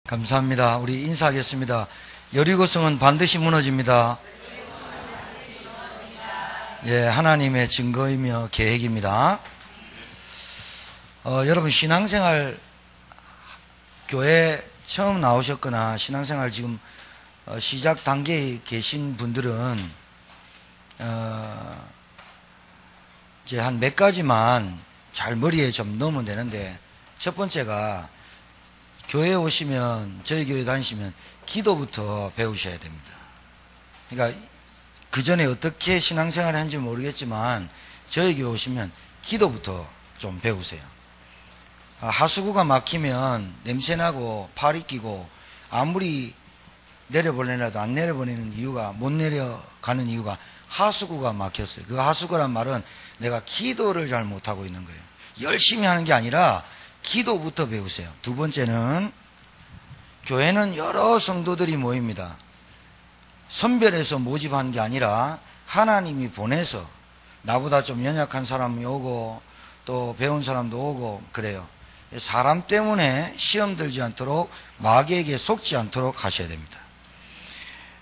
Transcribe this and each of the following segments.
감사합니다. 우리 인사하겠습니다. 여리고성은 반드시 무너집니다. 예, 하나님의 증거이며 계획입니다. 여러분 신앙생활 교회 처음 나오셨거나 신앙생활 지금 시작 단계에 계신 분들은 이제 한 몇 가지만 잘 머리에 좀 넣으면 되는데, 첫 번째가 교회에 오시면, 저희 교회 다니시면 기도부터 배우셔야 됩니다. 그러니까 그 전에 어떻게 신앙생활을 하는지 모르겠지만 저희 교회 오시면 기도부터 좀 배우세요. 하수구가 막히면 냄새나고 팔이 끼고 아무리 내려보내라도 안 내려보내는 이유가, 못 내려가는 이유가 하수구가 막혔어요. 그 하수구란 말은 내가 기도를 잘 못하고 있는 거예요. 열심히 하는 게 아니라 기도부터 배우세요. 두 번째는, 교회는 여러 성도들이 모입니다. 선별해서 모집한 게 아니라 하나님이 보내서, 나보다 좀 연약한 사람이 오고 또 배운 사람도 오고 그래요. 사람 때문에 시험 들지 않도록, 마귀에게 속지 않도록 하셔야 됩니다.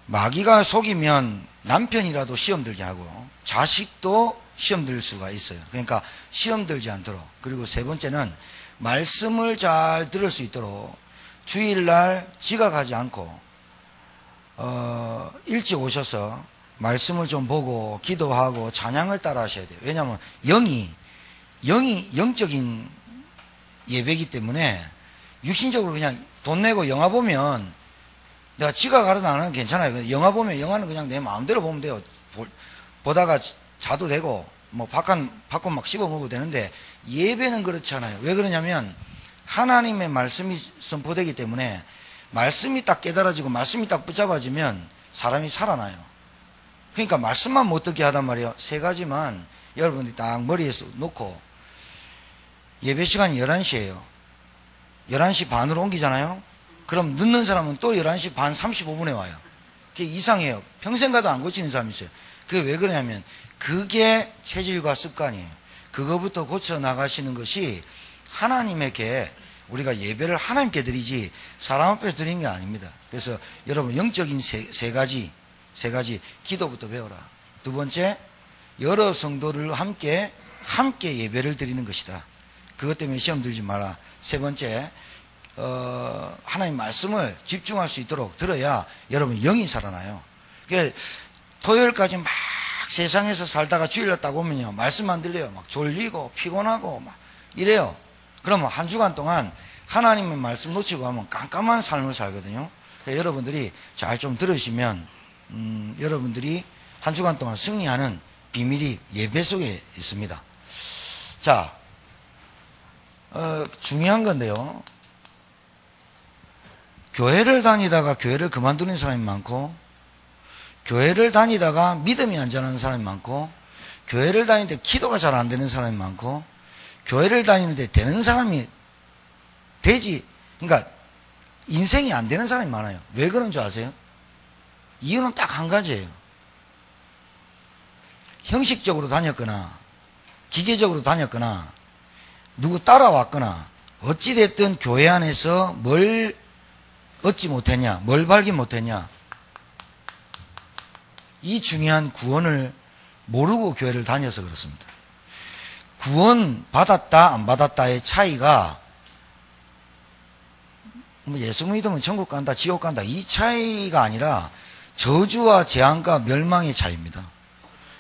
마귀가 속이면 남편이라도 시험 들게 하고 자식도 시험 들 수가 있어요. 그러니까 시험 들지 않도록. 그리고 세 번째는, 말씀을 잘 들을 수 있도록 주일날 지각하지 않고 일찍 오셔서 말씀을 좀 보고 기도하고 찬양을 따라 하셔야 돼요. 왜냐하면 영이 영적인 예배이기 때문에, 육신적으로 그냥 돈 내고 영화 보면, 내가 지각하든 안 하든 괜찮아요. 영화 보면 영화는 그냥 내 마음대로 보면 돼요. 보다가 자도 되고 뭐 팝콘 막 씹어 먹어도 되는데, 예배는 그렇지 않아요. 왜 그러냐면 하나님의 말씀이 선포되기 때문에, 말씀이 딱 깨달아지고 말씀이 딱 붙잡아지면 사람이 살아나요. 그러니까 말씀만 못 듣게 하단 말이에요. 세 가지만 여러분들이 딱 머리에 놓고, 예배 시간이 11시예요 11시 반으로 옮기잖아요. 그럼 늦는 사람은 또 11시 반 35분에 와요. 그게 이상해요. 평생 가도 안 고치는 사람이 있어요. 그게 왜 그러냐면 그게 체질과 습관이에요. 그거부터 고쳐 나가시는 것이, 하나님에게, 우리가 예배를 하나님께 드리지 사람 앞에서 드리는 게 아닙니다. 그래서 여러분 영적인 세 가지 기도부터 배워라. 두 번째, 여러 성도를 함께 예배를 드리는 것이다. 그것 때문에 시험 들지 마라. 세 번째, 하나님 말씀을 집중할 수 있도록 들어야 여러분 영이 살아나요. 그러니까 토요일까지 막 세상에서 살다가 주일날 딱 오면요, 말씀 안 들려요. 막 졸리고 피곤하고 막 이래요. 그러면 한 주간 동안 하나님의 말씀 놓치고 하면 깜깜한 삶을 살거든요. 그러니까 여러분들이 잘 좀 들으시면 여러분들이 한 주간 동안 승리하는 비밀이 예배 속에 있습니다. 자, 중요한 건데요, 교회를 다니다가 교회를 그만두는 사람이 많고, 교회를 다니다가 믿음이 안 자라는 사람이 많고, 교회를 다니는데 기도가 잘 안 되는 사람이 많고, 교회를 다니는데 되는 사람이 되지, 그러니까 인생이 안 되는 사람이 많아요. 왜 그런 줄 아세요? 이유는 딱 한 가지예요. 형식적으로 다녔거나 기계적으로 다녔거나 누구 따라왔거나, 어찌됐든 교회 안에서 뭘 얻지 못했냐, 뭘 발견 못했냐, 이 중요한 구원을 모르고 교회를 다녀서 그렇습니다. 구원 받았다 안 받았다의 차이가, 예수 믿으면 천국 간다 지옥 간다 이 차이가 아니라 저주와 재앙과 멸망의 차이입니다.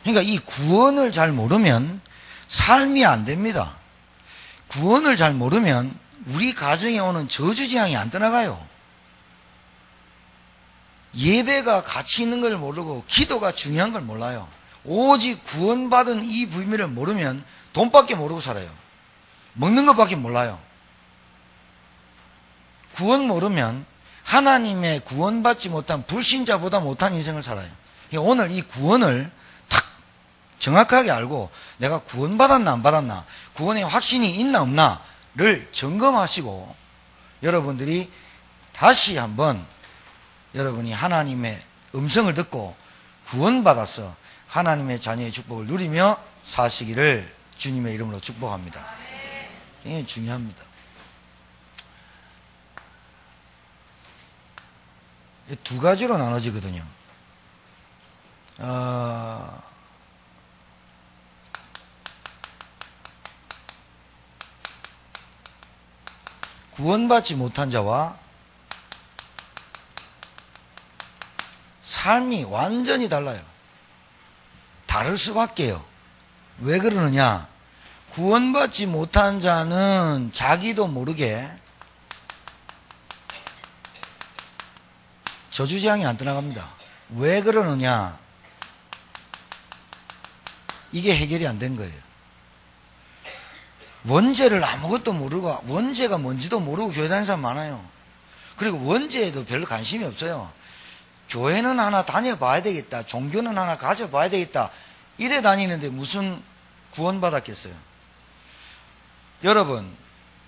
그러니까 이 구원을 잘 모르면 삶이 안 됩니다. 구원을 잘 모르면 우리 가정에 오는 저주 재앙이 안 떠나가요. 예배가 가치 있는 걸 모르고 기도가 중요한 걸 몰라요. 오직 구원받은 이 비밀을 모르면 돈밖에 모르고 살아요. 먹는 것밖에 몰라요. 구원 모르면 하나님의 구원받지 못한 불신자보다 못한 인생을 살아요. 오늘 이 구원을 딱 정확하게 알고, 내가 구원받았나 안 받았나, 구원의 확신이 있나 없나를 점검하시고, 여러분들이 다시 한번 여러분이 하나님의 음성을 듣고 구원받아서 하나님의 자녀의 축복을 누리며 사시기를 주님의 이름으로 축복합니다. 굉장히 중요합니다. 두 가지로 나눠지거든요. 구원받지 못한 자와 삶이 완전히 달라요. 다를 수밖에요. 왜 그러느냐? 구원받지 못한 자는 자기도 모르게 저주재앙이 안 떠나갑니다. 왜 그러느냐? 이게 해결이 안 된 거예요. 원죄를 아무것도 모르고, 원죄가 뭔지도 모르고 교회 다니는 사람 많아요. 그리고 원죄에도 별로 관심이 없어요. 교회는 하나 다녀봐야 되겠다, 종교는 하나 가져봐야 되겠다, 이래 다니는데 무슨 구원받았겠어요? 여러분,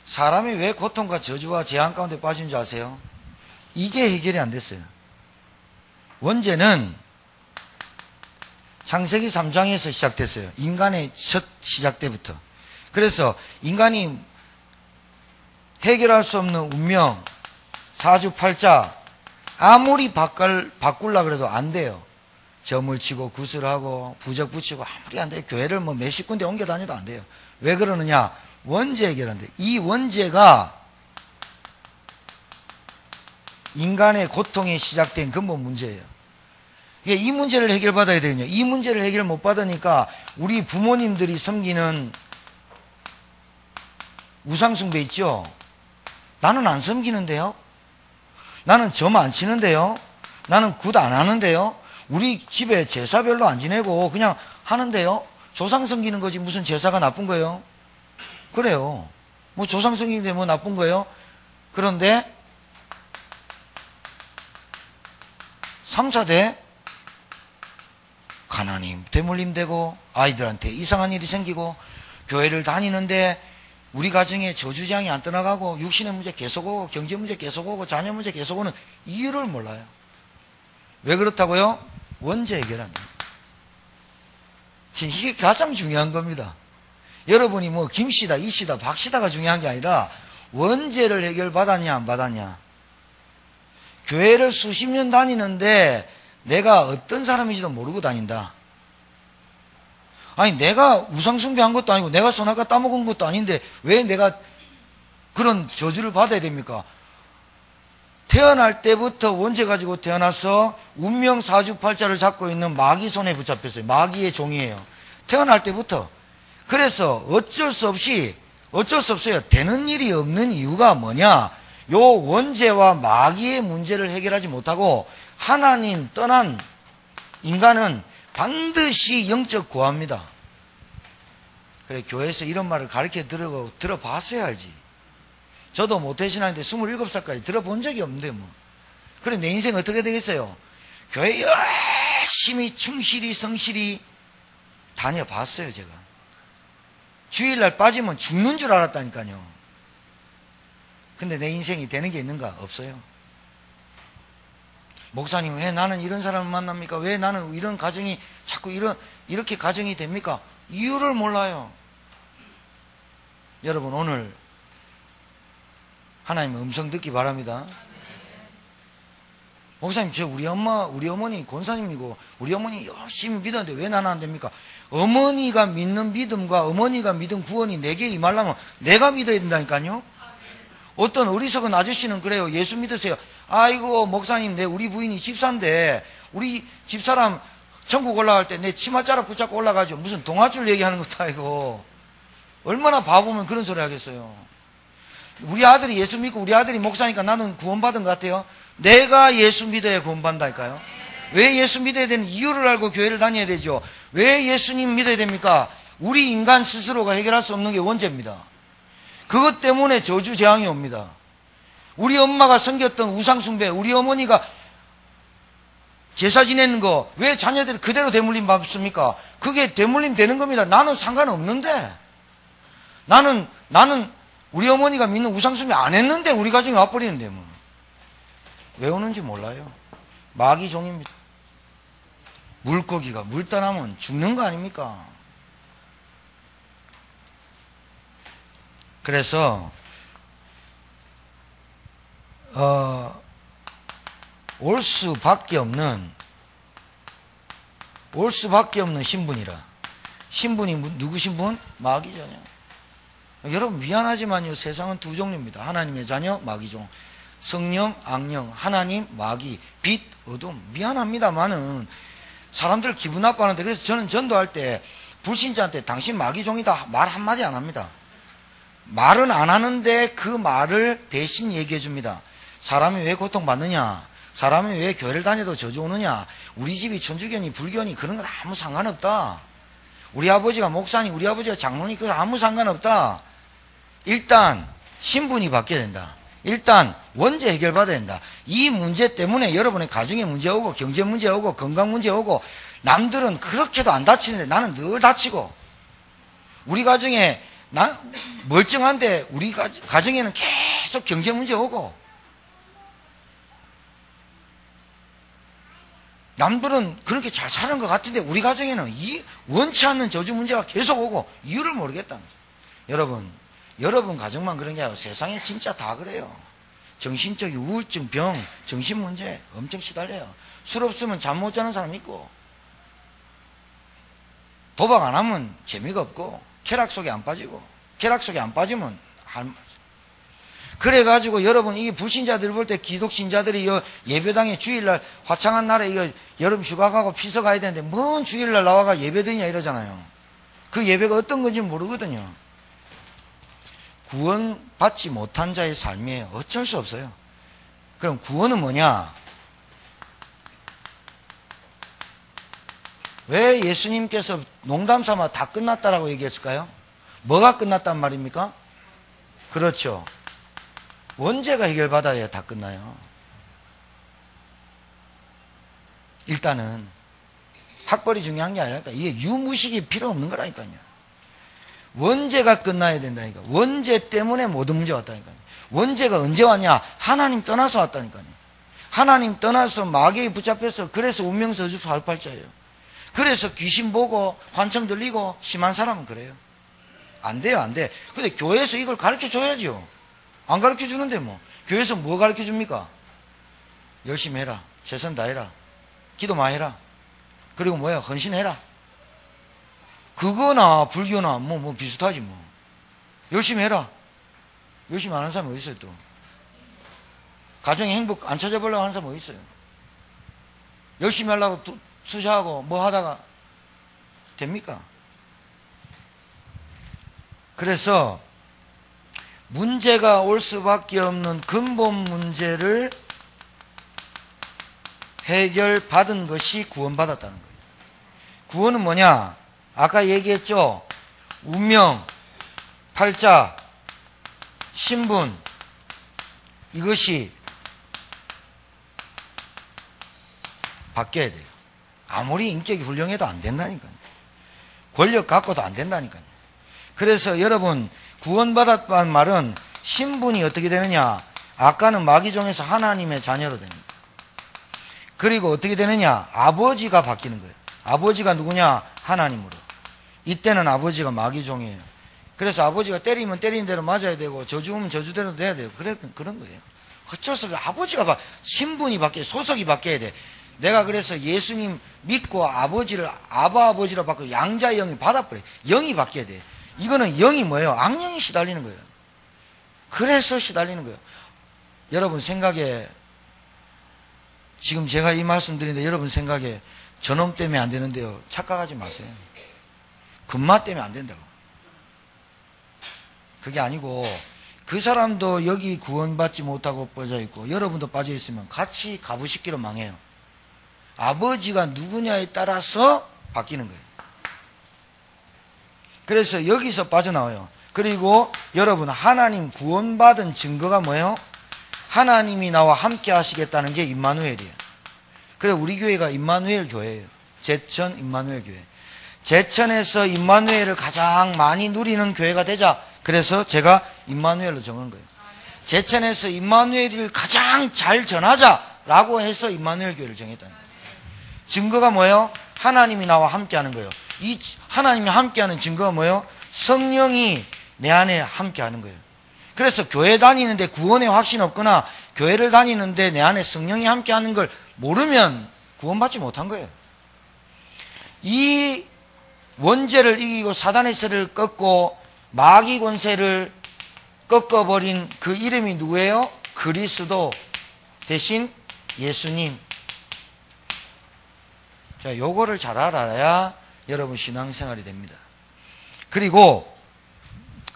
사람이 왜 고통과 저주와 재앙 가운데 빠진 줄 아세요? 이게 해결이 안 됐어요. 원죄는 창세기 3장에서 시작됐어요. 인간의 첫 시작 때부터. 그래서 인간이 해결할 수 없는 운명, 사주팔자, 아무리 바꾸려고 해도 안 돼요. 점을 치고 구슬하고 부적 붙이고 아무리 안 돼요. 교회를 뭐 몇십 군데 옮겨 다녀도 안 돼요. 왜 그러느냐? 원죄 해결 안 돼요. 이 원죄가 인간의 고통이 시작된 근본 문제예요. 이 문제를 해결받아야 되거든요. 이 문제를 해결 못 받으니까 우리 부모님들이 섬기는 우상숭배 있죠? 나는 안 섬기는데요? 나는 점 안 치는데요? 나는 굿 안 하는데요? 우리 집에 제사 별로 안 지내고 그냥 하는데요? 조상 섬기는 거지 무슨 제사가 나쁜 거예요? 그래요. 뭐 조상 섬기는데 뭐 나쁜 거예요? 그런데 3, 4대 가난이 대물림되고 아이들한테 이상한 일이 생기고 교회를 다니는데 우리 가정에 저주재앙이 안 떠나가고 육신의 문제 계속 오고 경제 문제 계속 오고 자녀 문제 계속 오는 이유를 몰라요. 왜 그렇다고요? 원죄 해결 안 돼요. 이게 가장 중요한 겁니다. 여러분이 뭐 김씨다 이씨다 박씨다가 중요한 게 아니라 원죄를 해결받았냐 안 받았냐. 교회를 수십 년 다니는데 내가 어떤 사람인지도 모르고 다닌다. 아니 내가 우상숭배한 것도 아니고 내가 선악과 따먹은 것도 아닌데 왜 내가 그런 저주를 받아야 됩니까? 태어날 때부터 원죄 가지고 태어나서 운명 사주팔자를 잡고 있는 마귀 손에 붙잡혔어요. 마귀의 종이에요. 태어날 때부터. 그래서 어쩔 수 없어요. 되는 일이 없는 이유가 뭐냐? 요 원죄와 마귀의 문제를 해결하지 못하고 하나님 떠난 인간은 반드시 영적 고아입니다. 그래 교회에서 이런 말을 가르쳐 들어봤어야 알지. 저도 모태신앙인데 27살까지 들어본 적이 없는데 뭐. 그래 내 인생 어떻게 되겠어요? 교회 열심히 충실히 성실히 다녀봤어요 제가. 주일날 빠지면 죽는 줄 알았다니까요. 근데 내 인생이 되는 게 있는가? 없어요. 목사님 왜 나는 이런 사람을 만납니까? 왜 나는 이런 가정이 자꾸 이렇게 가정이 됩니까? 이유를 몰라요. 여러분 오늘 하나님의 음성 듣기 바랍니다. 목사님 저 우리 어머니 권사님이고 우리 어머니 열심히 믿었는데 왜 나는 안 됩니까? 어머니가 믿는 믿음과 어머니가 믿은 구원이 내게 임하려면 내가 믿어야 된다니까요. 어떤 어리석은 아저씨는 그래요. 예수 믿으세요. 아이고 목사님 우리 부인이 집사인데 우리 집사람 천국 올라갈 때 내 치맛자락 붙잡고 올라가죠. 무슨 동아줄 얘기하는 것도 아니고. 얼마나 바보면 그런 소리 하겠어요. 우리 아들이 예수 믿고 우리 아들이 목사니까 나는 구원받은 것 같아요. 내가 예수 믿어야 구원받는다니까요. 왜 예수 믿어야 되는 이유를 알고 교회를 다녀야 되죠. 왜 예수님 믿어야 됩니까? 우리 인간 스스로가 해결할 수 없는 게 원죄입니다. 그것 때문에 저주 재앙이 옵니다. 우리 엄마가 섬겼던 우상숭배, 우리 어머니가 제사 지내는 거 왜 자녀들이 그대로 대물림 받습니까? 그게 대물림 되는 겁니다. 나는 상관없는데. 나는 우리 어머니가 믿는 우상숭배 안 했는데 우리 가정에 와버리는데 뭐. 왜 오는지 몰라요. 마귀 종입니다. 물고기가 물 떠나면 죽는 거 아닙니까? 그래서 올 수밖에 없는 신분이라. 신분이 누구 신분? 마귀 자녀. 여러분 미안하지만요, 세상은 두 종류입니다. 하나님의 자녀, 마귀 종. 성령, 악령, 하나님, 마귀, 빛, 어둠. 미안합니다만은 사람들 기분 나빠하는데, 그래서 저는 전도할 때 불신자한테 당신 마귀 종이다 말 한마디 안 합니다. 말은 안 하는데 그 말을 대신 얘기해 줍니다. 사람이 왜 고통받느냐, 사람이 왜 교회를 다녀도 저주 오느냐, 우리 집이 천주교니 불교니 그런 건 아무 상관없다. 우리 아버지가 목사니 우리 아버지가 장로니 그건 아무 상관없다. 일단 신분이 바뀌어야 된다. 일단 원죄 해결받아야 된다. 이 문제 때문에 여러분의 가정에 문제 오고 경제 문제 오고 건강 문제 오고, 남들은 그렇게도 안 다치는데 나는 늘 다치고, 우리 가정에 멀쩡한데 우리 가정에는 계속 경제 문제 오고, 남들은 그렇게 잘 사는 것 같은데 우리 가정에는 이 원치 않는 저주 문제가 계속 오고 이유를 모르겠다는 거죠. 여러분 가정만 그런 게 아니라 세상에 진짜 다 그래요. 정신적인 우울증, 병, 정신 문제 엄청 시달려요. 술 없으면 잠 못 자는 사람 있고, 도박 안 하면 재미가 없고, 쾌락 속에 안 빠지고, 쾌락 속에 안 빠지면 그래가지고 여러분, 이 불신자들 볼 때 기독신자들이 예배당에 주일날 화창한 날에 이거 여름 휴가 가고 피서 가야 되는데 뭔 주일날 나와가 예배 드냐 이러잖아요. 그 예배가 어떤 건지 모르거든요. 구원받지 못한 자의 삶이에요. 어쩔 수 없어요. 그럼 구원은 뭐냐? 왜 예수님께서 농담삼아 다 끝났다라고 얘기했을까요? 뭐가 끝났단 말입니까? 그렇죠. 원죄가 해결받아야 다 끝나요. 일단은 학벌이 중요한 게 아니라니까, 이게 유무식이 필요 없는 거라니까요. 원죄가 끝나야 된다니까. 원죄 때문에 모든 문제가 왔다니까요. 원죄가 언제 왔냐? 하나님 떠나서 왔다니까요. 하나님 떠나서 마귀에 붙잡혀서, 그래서 운명서주 사주팔자예요. 그래서 귀신 보고 환청 들리고 심한 사람은 그래요. 안 돼요, 안 돼. 근데 교회에서 이걸 가르쳐 줘야죠. 안 가르쳐 주는데 뭐. 교회에서 뭐 가르쳐 줍니까? 열심히 해라, 최선 다해라, 기도 많이 해라, 그리고 뭐야, 헌신해라. 그거나 불교나 뭐 비슷하지 뭐. 열심히 해라. 열심히 안 하는 사람이 어디 있어요 또. 가정의 행복 안 찾아보려고 하는 사람이 어디 있어요. 열심히 하려고 투자하고 뭐 하다가 됩니까? 그래서 문제가 올 수밖에 없는 근본 문제를 해결받은 것이 구원받았다는 거예요. 구원은 뭐냐? 아까 얘기했죠. 운명, 팔자, 신분, 이것이 바뀌어야 돼요. 아무리 인격이 훌륭해도 안 된다니까요. 권력 갖고도 안 된다니까요. 그래서 여러분, 구원받았다는 말은 신분이 어떻게 되느냐? 아까는 마귀종에서 하나님의 자녀로 됩니다. 그리고 어떻게 되느냐? 아버지가 바뀌는 거예요. 아버지가 누구냐? 하나님으로. 이때는 아버지가 마귀종이에요. 그래서 아버지가 때리면 때리는 대로 맞아야 되고, 저주면 저주대로 돼야 돼요. 그런 거예요. 어쩔 수 없어요. 아버지가 신분이 바뀌어야, 소속이 바뀌어야 돼. 내가 그래서 예수님 믿고 아버지를 아버지로 바꾸고 양자의 영이 받아버려요. 영이 바뀌어야 돼. 이거는 영이 뭐예요? 악령이 시달리는 거예요. 그래서 시달리는 거예요. 여러분 생각에, 지금 제가 이 말씀 드리는데 여러분 생각에 저놈 때문에 안 되는데요, 착각하지 마세요. 금마 때문에 안 된다고. 그게 아니고, 그 사람도 여기 구원받지 못하고 빠져 있고 여러분도 빠져 있으면 같이 가부식기로 망해요. 아버지가 누구냐에 따라서 바뀌는 거예요. 그래서 여기서 빠져나와요. 그리고 여러분, 하나님 구원받은 증거가 뭐예요? 하나님이 나와 함께 하시겠다는 게 임마누엘이에요. 그래서 우리 교회가 임마누엘 교회예요. 제천 임마누엘 교회. 제천에서 임마누엘을 가장 많이 누리는 교회가 되자. 그래서 제가 임마누엘로 정한 거예요. 제천에서 임마누엘을 가장 잘 전하자라고 해서 임마누엘 교회를 정했다는 거예요. 증거가 뭐예요? 하나님이 나와 함께 하는 거예요. 이 하나님이 함께 하는 증거가 뭐예요? 성령이 내 안에 함께 하는 거예요. 그래서 교회 다니는데 구원의 확신 없거나 교회를 다니는데 내 안에 성령이 함께 하는 걸 모르면 구원받지 못한 거예요. 이 원죄를 이기고 사단의 세를 꺾고 마귀 권세를 꺾어버린 그 이름이 누구예요? 그리스도 대신 예수님. 자, 요거를 잘 알아야 여러분 신앙생활이 됩니다. 그리고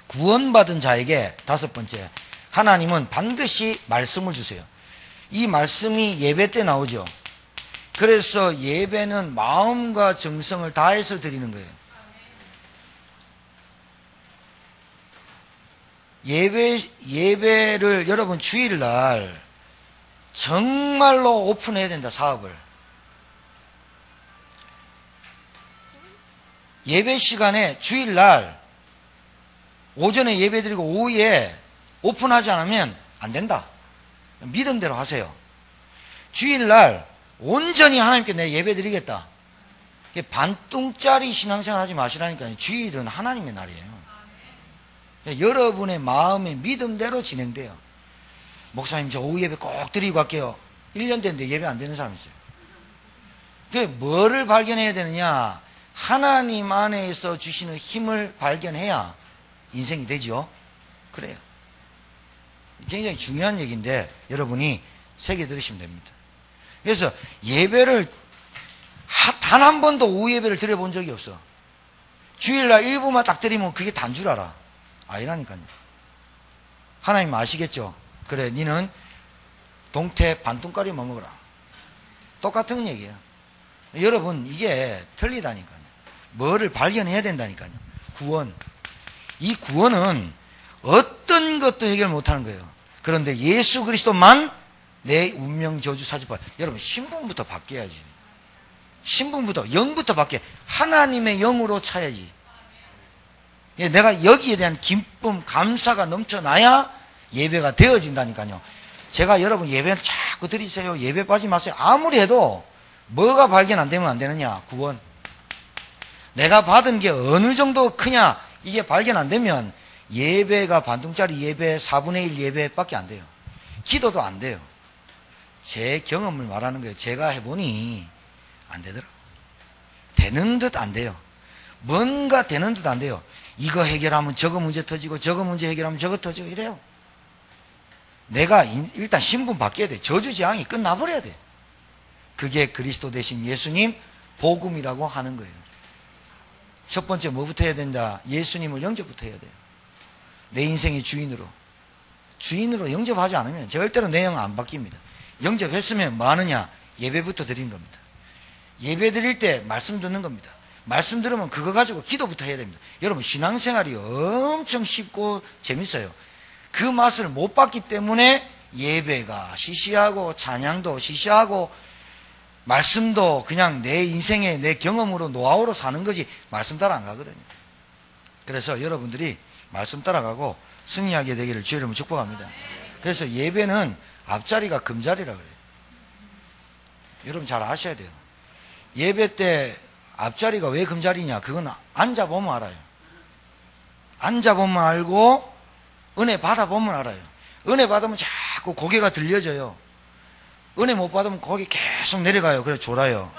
구원받은 자에게 다섯 번째, 하나님은 반드시 말씀을 주세요. 이 말씀이 예배 때 나오죠. 그래서 예배는 마음과 정성을 다해서 드리는 거예요. 예배를 여러분 주일날 정말로 오픈해야 된다, 사업을. 예배 시간에 주일날 오전에 예배 드리고 오후에 오픈하지 않으면 안 된다. 믿음대로 하세요. 주일날 온전히 하나님께 내 예배 드리겠다. 반뚱짜리 신앙생활 하지 마시라니까요. 주일은 하나님의 날이에요. 여러분의 마음의 믿음대로 진행돼요. 목사님, 저 오후 예배 꼭 드리고 갈게요. 1년 됐는데 예배 안 되는 사람 있어요. 그게 뭐를 발견해야 되느냐? 하나님 안에서 주시는 힘을 발견해야 인생이 되죠. 그래요. 굉장히 중요한 얘기인데 여러분이 새겨 들으시면 됩니다. 그래서 예배를 단 한 번도 오후 예배를 드려본 적이 없어. 주일날 일부만 딱 드리면 그게 단 줄 알아. 아니라니까요. 하나님 아시겠죠? 그래, 니는 동태 반뚱가리만 먹어라. 똑같은 얘기예요. 여러분, 이게 틀리다니까요. 뭐를 발견해야 된다니까요. 구원. 이 구원은 어떤 것도 해결 못하는 거예요. 그런데 예수 그리스도만 내 운명 저주 사주파. 여러분, 신분부터 바뀌어야지. 신분부터, 영부터 바뀌어. 하나님의 영으로 차야지. 내가 여기에 대한 기쁨, 감사가 넘쳐나야 예배가 되어진다니까요. 제가 여러분 예배를 자꾸 드리세요, 예배 빠지지 마세요, 아무리 해도 뭐가 발견 안 되면 안 되느냐? 구원. 내가 받은 게 어느 정도 크냐? 이게 발견 안 되면 예배가 반뚱짜리 예배, 4분의 1 예배밖에 안 돼요. 기도도 안 돼요. 제 경험을 말하는 거예요. 제가 해보니 안 되더라고요. 되는 듯 안 돼요. 뭔가 되는 듯 안 돼요. 이거 해결하면 저거 문제 터지고 저거 문제 해결하면 저거 터지고 이래요. 내가 일단 신분 바뀌어야 돼. 저주재앙이 끝나버려야 돼. 그게 그리스도 대신 예수님 복음이라고 하는 거예요. 첫 번째 뭐부터 해야 된다? 예수님을 영접부터 해야 돼요. 내 인생의 주인으로 영접하지 않으면 절대로 내 영 안 바뀝니다. 영접했으면 뭐 하느냐? 예배부터 드리는 겁니다. 예배 드릴 때 말씀 듣는 겁니다. 말씀 들으면 그거 가지고 기도부터 해야 됩니다. 여러분, 신앙생활이 엄청 쉽고 재밌어요. 그 맛을 못 봤기 때문에 예배가 시시하고 찬양도 시시하고 말씀도 그냥 내 인생의 내 경험으로 노하우로 사는 거지 말씀 따라 안 가거든요. 그래서 여러분들이 말씀 따라가고 승리하게 되기를 주의 이름으로 축복합니다. 그래서 예배는 앞자리가 금자리라 그래요. 여러분 잘 아셔야 돼요. 예배 때 앞자리가 왜 금자리냐? 그건 앉아보면 알아요. 앉아보면 알고 은혜 받아보면 알아요. 은혜 받으면 자꾸 고개가 들려져요. 은혜 못 받으면 고개 계속 내려가요. 그래서 졸아요.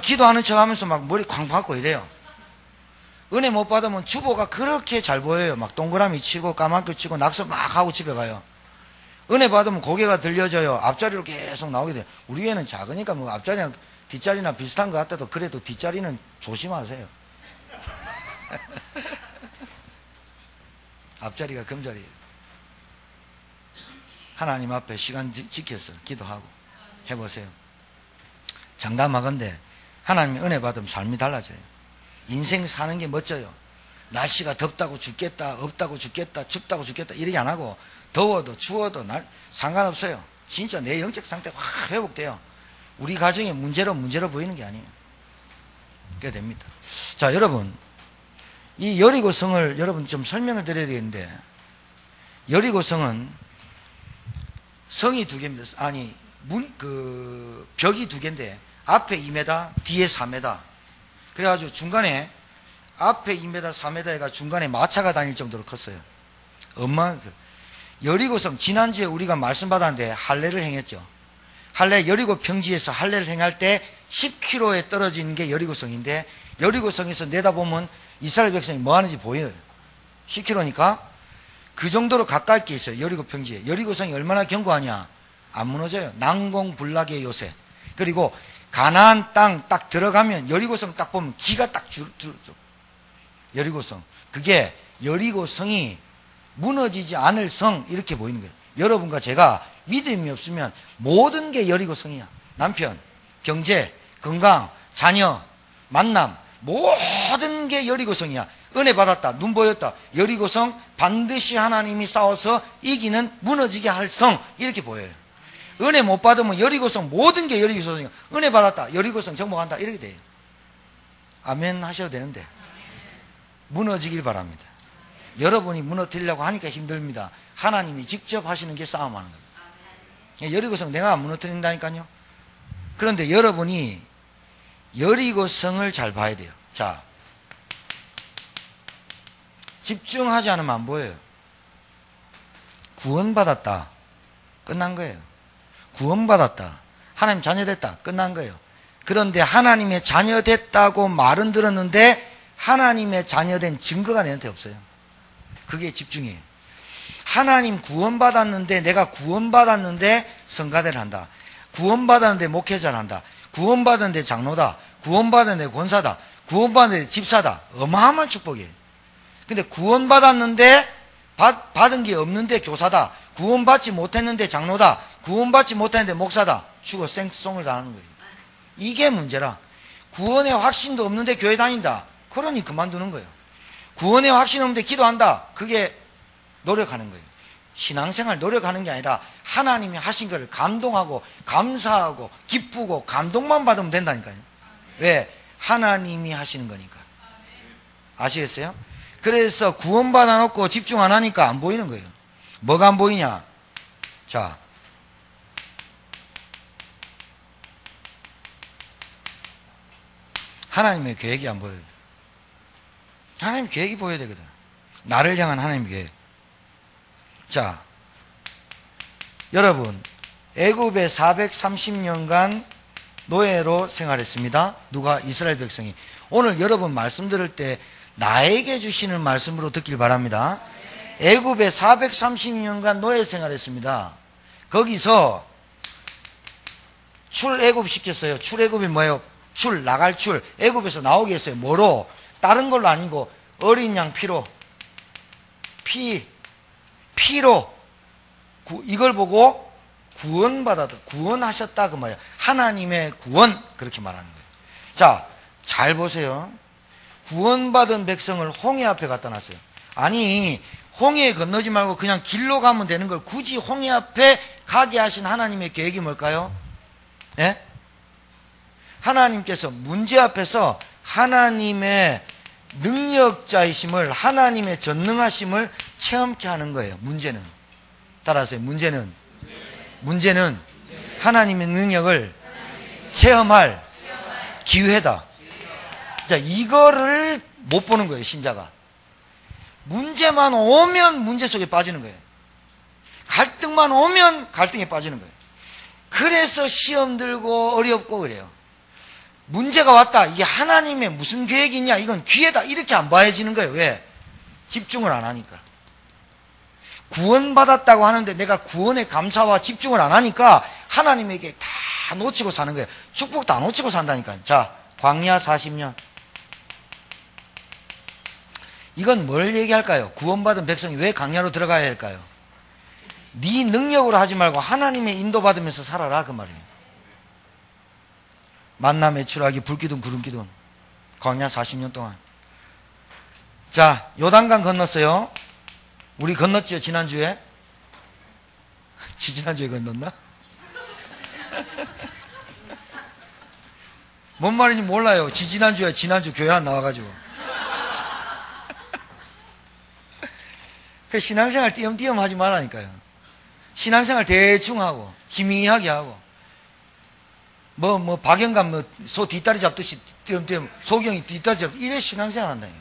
기도하는 척 하면서 막 머리 쾅 박고 이래요. 은혜 못 받으면 주보가 그렇게 잘 보여요. 막 동그라미 치고 까맣게 치고 낙서 막 하고 집에 가요. 은혜 받으면 고개가 들려져요. 앞자리로 계속 나오게 돼요. 우리 애는 작으니까 뭐 앞자리랑 뒷자리나 비슷한 것 같아도 그래도 뒷자리는 조심하세요. 앞자리가 금자리예요. 하나님 앞에 시간 지켜서 기도하고 해보세요. 장담하건대 하나님의 은혜 받으면 삶이 달라져요. 인생 사는 게 멋져요. 날씨가 덥다고 죽겠다, 없다고 죽겠다, 춥다고 죽겠다 이렇게 안 하고 더워도 추워도 상관없어요. 진짜 내 영적 상태 확 회복돼요. 우리 가정의 문제로 보이는 게 아니에요. 그게 됩니다. 자, 여러분, 이 여리고성을 여러분 좀 설명을 드려야 되겠는데, 여리고성은 성이 2개입니다. 아니, 벽이 2개인데, 앞에 2m, 뒤에 4m. 그래가지고 중간에, 앞에 2m, 4m 해가 중간에 마차가 다닐 정도로 컸어요. 여리고성, 지난주에 우리가 말씀 받았는데 할례를 행했죠. 할례, 여리고 평지에서 할례를 행할 때 10km에 떨어지는 게 여리고성인데, 여리고성에서 내다보면 이스라엘 백성이 뭐 하는지 보여요. 10km니까 그 정도로 가까이 있어요. 여리고 평지에. 여리고성이 얼마나 견고하냐? 안 무너져요. 난공불락의 요새. 그리고 가나안 땅 딱 들어가면 여리고성 딱 보면 기가 딱 여리고성. 그게 여리고성이 무너지지 않을 성, 이렇게 보이는 거예요. 여러분과 제가 믿음이 없으면 모든 게 여리고성이야. 남편, 경제, 건강, 자녀, 만남, 모든 게 여리고성이야. 은혜 받았다, 눈 보였다, 여리고성, 반드시 하나님이 싸워서 이기는, 무너지게 할 성, 이렇게 보여요. 은혜 못 받으면 여리고성, 모든 게 여리고성이야. 은혜 받았다, 여리고성 정복한다, 이렇게 돼요. 아멘 하셔도 되는데 무너지길 바랍니다. 여러분이 무너뜨리려고 하니까 힘듭니다. 하나님이 직접 하시는 게 싸움하는 겁니다. 여리고성 내가 안 무너뜨린다니까요. 그런데 여러분이 여리고성을 잘 봐야 돼요. 자, 집중하지 않으면 안 보여요. 구원받았다, 끝난 거예요. 구원받았다, 하나님 자녀됐다, 끝난 거예요. 그런데 하나님의 자녀됐다고 말은 들었는데 하나님의 자녀된 증거가 내한테 없어요. 그게 집중이에요. 하나님 구원받았는데, 내가 구원받았는데 성가대를 한다, 구원받았는데 목회자를 한다, 구원받았는데 장로다, 구원받았는데 권사다, 구원받았는데 집사다. 어마어마한 축복이에요. 근데 구원받았는데 받은 게 없는데 교사다, 구원받지 못했는데 장로다, 구원받지 못했는데 목사다. 죽어 생송을 당하는 거예요. 이게 문제라. 구원의 확신도 없는데 교회 다닌다, 그러니 그만두는 거예요. 구원의 확신 없는데 기도한다, 그게 노력하는 거예요. 신앙생활 노력하는 게 아니라 하나님이 하신 것을 감동하고 감사하고 기쁘고 감동만 받으면 된다니까요. 왜? 하나님이 하시는 거니까. 아시겠어요? 그래서 구원받아 놓고 집중 안 하니까 안 보이는 거예요. 뭐가 안 보이냐? 자, 하나님의 계획이 안 보여요. 하나님의 계획이 보여야 되거든. 나를 향한 하나님의 계획. 자, 여러분, 애굽에 430년간 노예로 생활했습니다. 누가? 이스라엘 백성이. 오늘 여러분 말씀 들을 때 나에게 주시는 말씀으로 듣길 바랍니다. 애굽에 430년간 노예 생활했습니다. 거기서 출애굽 시켰어요. 출애굽이 뭐예요? 나갈 출. 애굽에서 나오게 했어요. 뭐로? 다른 걸로 아니고 어린 양 피로. 피로. 이걸 보고 구원받았다, 구원하셨다, 그 말이야. 하나님의 구원, 그렇게 말하는 거예요. 자, 잘 보세요. 구원받은 백성을 홍해 앞에 갖다 놨어요. 아니, 홍해 건너지 말고 그냥 길로 가면 되는 걸 굳이 홍해 앞에 가게 하신 하나님의 계획이 뭘까요? 예? 하나님께서 문제 앞에서 하나님의 능력자이심을, 하나님의 전능하심을 체험케 하는 거예요. 문제는, 따라하세요. 문제는 하나님의 능력을 체험할 기회다. 자, 이거를 못 보는 거예요, 신자가. 문제만 오면 문제 속에 빠지는 거예요. 갈등만 오면 갈등에 빠지는 거예요. 그래서 시험 들고 어렵고 그래요. 문제가 왔다, 이게 하나님의 무슨 계획이 있냐, 이건 기회다, 이렇게 안 봐야지는 거예요. 왜? 집중을 안 하니까. 구원받았다고 하는데 내가 구원의 감사와 집중을 안 하니까 하나님에게 다 놓치고 사는 거예요. 축복 다 놓치고 산다니까요. 자, 광야 40년. 이건 뭘 얘기할까요? 구원받은 백성이 왜 광야로 들어가야 할까요? 네 능력으로 하지 말고 하나님의 인도받으면서 살아라, 그 말이에요. 만나 매출하기, 불기둥 구름기둥. 광야 40년 동안. 자, 요단강 건넜어요. 우리 건넜지요, 지난주에? 지난주에 건넜나? 뭔 말인지 몰라요. 지난주에 지난주 교회 안 나와가지고. 그 신앙생활 띄엄띄엄 하지 말라니까요. 신앙생활 대충 하고 희미하게 하고 박영감 소 뒷다리 잡듯이 띄엄띄엄, 소경이 뒷다리 잡듯이 이래 신앙생활 한다요.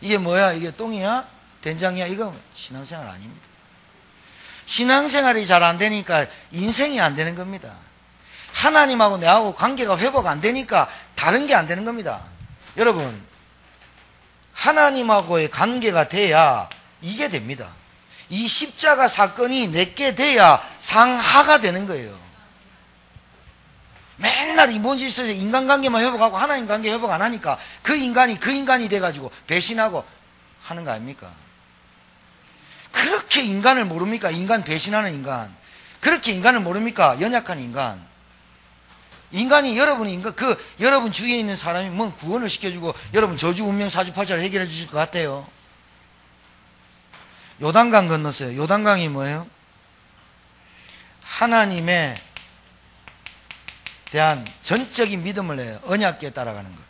이게 뭐야? 이게 똥이야? 된장이야. 이거 신앙생활 아닙니다. 신앙생활이 잘 안 되니까 인생이 안 되는 겁니다. 하나님하고 내하고 관계가 회복 안 되니까 다른 게 안 되는 겁니다. 여러분, 하나님하고의 관계가 돼야 이게 됩니다. 이 십자가 사건이 내게 돼야 상하가 되는 거예요. 맨날 인본주의에서 인간관계만 회복하고 하나님 관계 회복 안 하니까 그 인간이 돼가지고 배신하고 하는 거 아닙니까? 그렇게 인간을 모릅니까? 인간 배신하는 인간. 그렇게 인간을 모릅니까? 연약한 인간. 인간이 여러분 주위에 있는 사람이 뭐 구원을 시켜주고 여러분 저주 운명 사주팔자를 해결해 주실 것 같아요. 요단강 건넜어요. 요단강이 뭐예요? 하나님에 대한 전적인 믿음을 해요. 언약궤에 따라가는 거예요.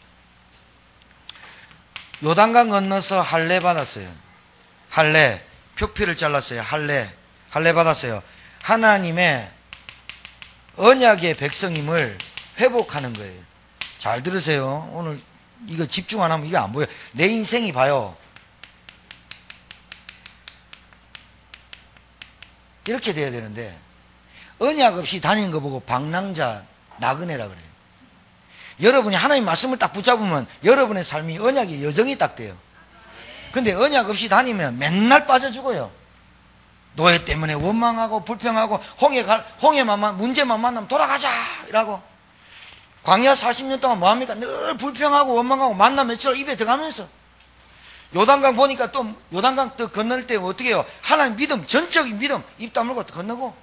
요단강 건너서 할례 받았어요. 할례. 표피를 잘랐어요. 할례 받았어요. 하나님의 언약의 백성임을 회복하는 거예요. 잘 들으세요. 오늘 이거 집중 안 하면 이게 안 보여. 내 인생이 봐요. 이렇게 돼야 되는데 언약 없이 다니는 거 보고 방랑자 나그네라 그래요. 여러분이 하나님 말씀을 딱 붙잡으면 여러분의 삶이 언약의 여정이 딱 돼요. 근데 언약 없이 다니면 맨날 빠져 죽어요. 노예 때문에 원망하고 불평하고 홍해만 문제만 만나면 돌아가자 이라고. 광야 40년 동안 뭐합니까? 늘 불평하고 원망하고 만나 며칠 입에 들어가면서. 요단강 보니까 또 요단강 또 건널 때 어떻게 해요? 하나님 믿음, 전적인 믿음 입 다물고 건너고.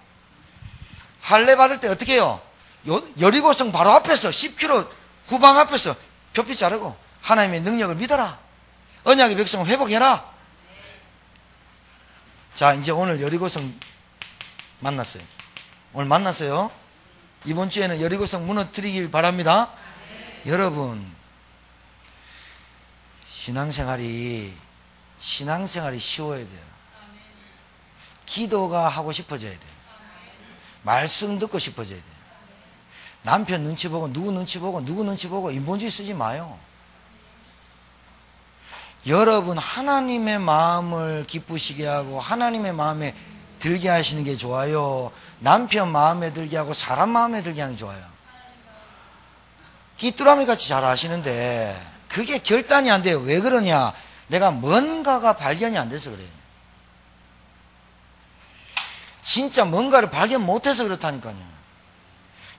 할례 받을 때 어떻게 해요? 여리고성 바로 앞에서 10km 후방 앞에서 표피 자르고 하나님의 능력을 믿어라. 언약의 백성을 회복해라. 자, 이제 오늘 여리고성 만났어요. 오늘 만났어요. 이번 주에는 여리고성 무너뜨리길 바랍니다. 여러분, 신앙생활이 쉬워야 돼요. 기도가 하고 싶어져야 돼요. 말씀 듣고 싶어져야 돼요. 남편 눈치 보고 누구 눈치 보고 인본주의 쓰지 마요. 여러분 하나님의 마음을 기쁘시게 하고 하나님의 마음에 들게 하시는 게 좋아요? 남편 마음에 들게 하고 사람 마음에 들게 하는 게 좋아요? 귀뚜라미 같이 잘 아시는데 그게 결단이 안 돼요. 왜 그러냐? 내가 뭔가가 발견이 안 돼서 그래요. 진짜 뭔가를 발견 못해서 그렇다니까요.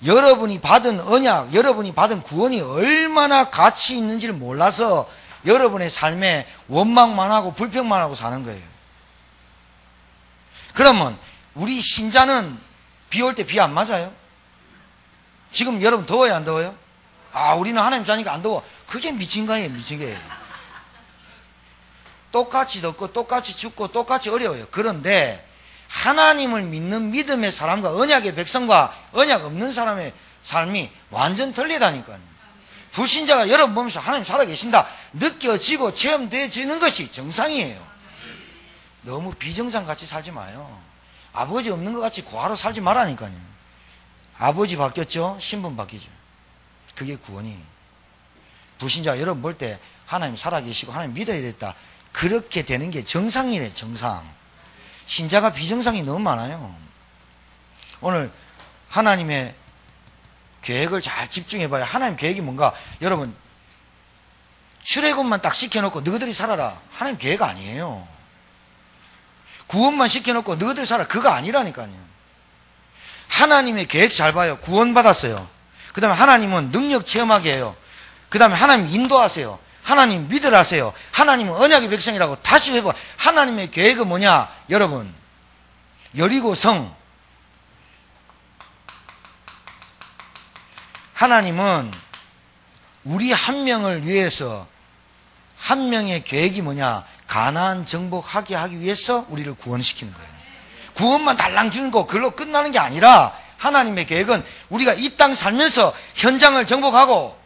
여러분이 받은 언약, 여러분이 받은 구원이 얼마나 가치 있는지를 몰라서 여러분의 삶에 원망만 하고 불평만 하고 사는 거예요. 그러면 우리 신자는 비 올 때 비 안 맞아요? 지금 여러분 더워요, 안 더워요? 아, 우리는 하나님 자니까 안 더워. 그게 미친 거예요, 미친 거예요. 똑같이 덥고 똑같이 춥고 똑같이 어려워요. 그런데 하나님을 믿는 믿음의 사람과 언약의 백성과 언약 없는 사람의 삶이 완전 틀리다니까요. 불신자가 여러분 보면서 하나님 살아계신다 느껴지고 체험되어지는 것이 정상이에요. 너무 비정상같이 살지 마요. 아버지 없는 것 같이 고아로 살지 말라니까요. 아버지 바뀌었죠? 신분 바뀌죠. 그게 구원이에요. 불신자가 여러분 볼 때 하나님 살아계시고 하나님 믿어야 됐다, 그렇게 되는 게 정상이래. 정상. 신자가 비정상이 너무 많아요. 오늘 하나님의 계획을 잘 집중해 봐야. 하나님 계획이 뭔가? 여러분 출애굽만 딱 시켜놓고 너희들이 살아라, 하나님 계획 아니에요. 구원만 시켜놓고 너희들이 살아라, 그거 아니라니까요. 하나님의 계획 잘 봐요. 구원 받았어요. 그 다음에 하나님은 능력 체험하게 해요. 그 다음에 하나님 인도하세요. 하나님 믿으라 하세요. 하나님은 언약의 백성이라고 다시 회복. 하나님의 계획은 뭐냐? 여러분, 여리고성, 하나님은 우리 한 명을 위해서, 한 명의 계획이 뭐냐? 가나안 정복하게 하기 위해서 우리를 구원시키는 거예요. 구원만 달랑 주는 거, 그걸로 끝나는 게 아니라 하나님의 계획은 우리가 이 땅 살면서 현장을 정복하고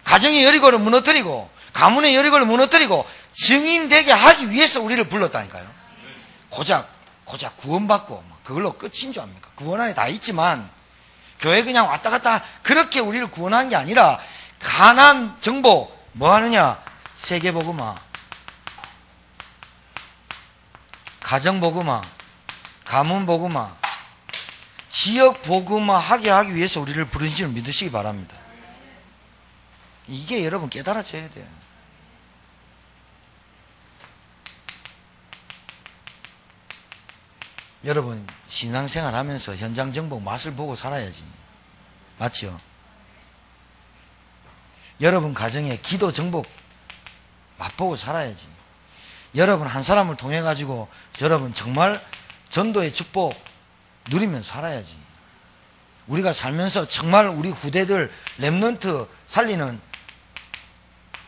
가정의 여리고를 무너뜨리고 가문의 여리고를 무너뜨리고 증인되게 하기 위해서 우리를 불렀다니까요. 고작 구원받고 그걸로 끝인 줄 압니까? 구원 안에 다 있지만 교회 그냥 왔다 갔다 그렇게 우리를 구원하는 게 아니라 가나안 정복 뭐 하느냐? 세계복음화. 가정복음화, 가문복음화, 지역복음화 하기 위해서 우리를 부르신 줄 믿으시기 바랍니다. 이게 여러분 깨달아져야 돼요. 여러분 신앙생활 하면서 현장 정복 맛을 보고 살아야지. 맞죠? 여러분 가정에 기도 정복 맛보고 살아야지. 여러분 한 사람을 통해 가지고 여러분 정말 전도의 축복 누리면 살아야지. 우리가 살면서 정말 우리 후대들 렘넌트 살리는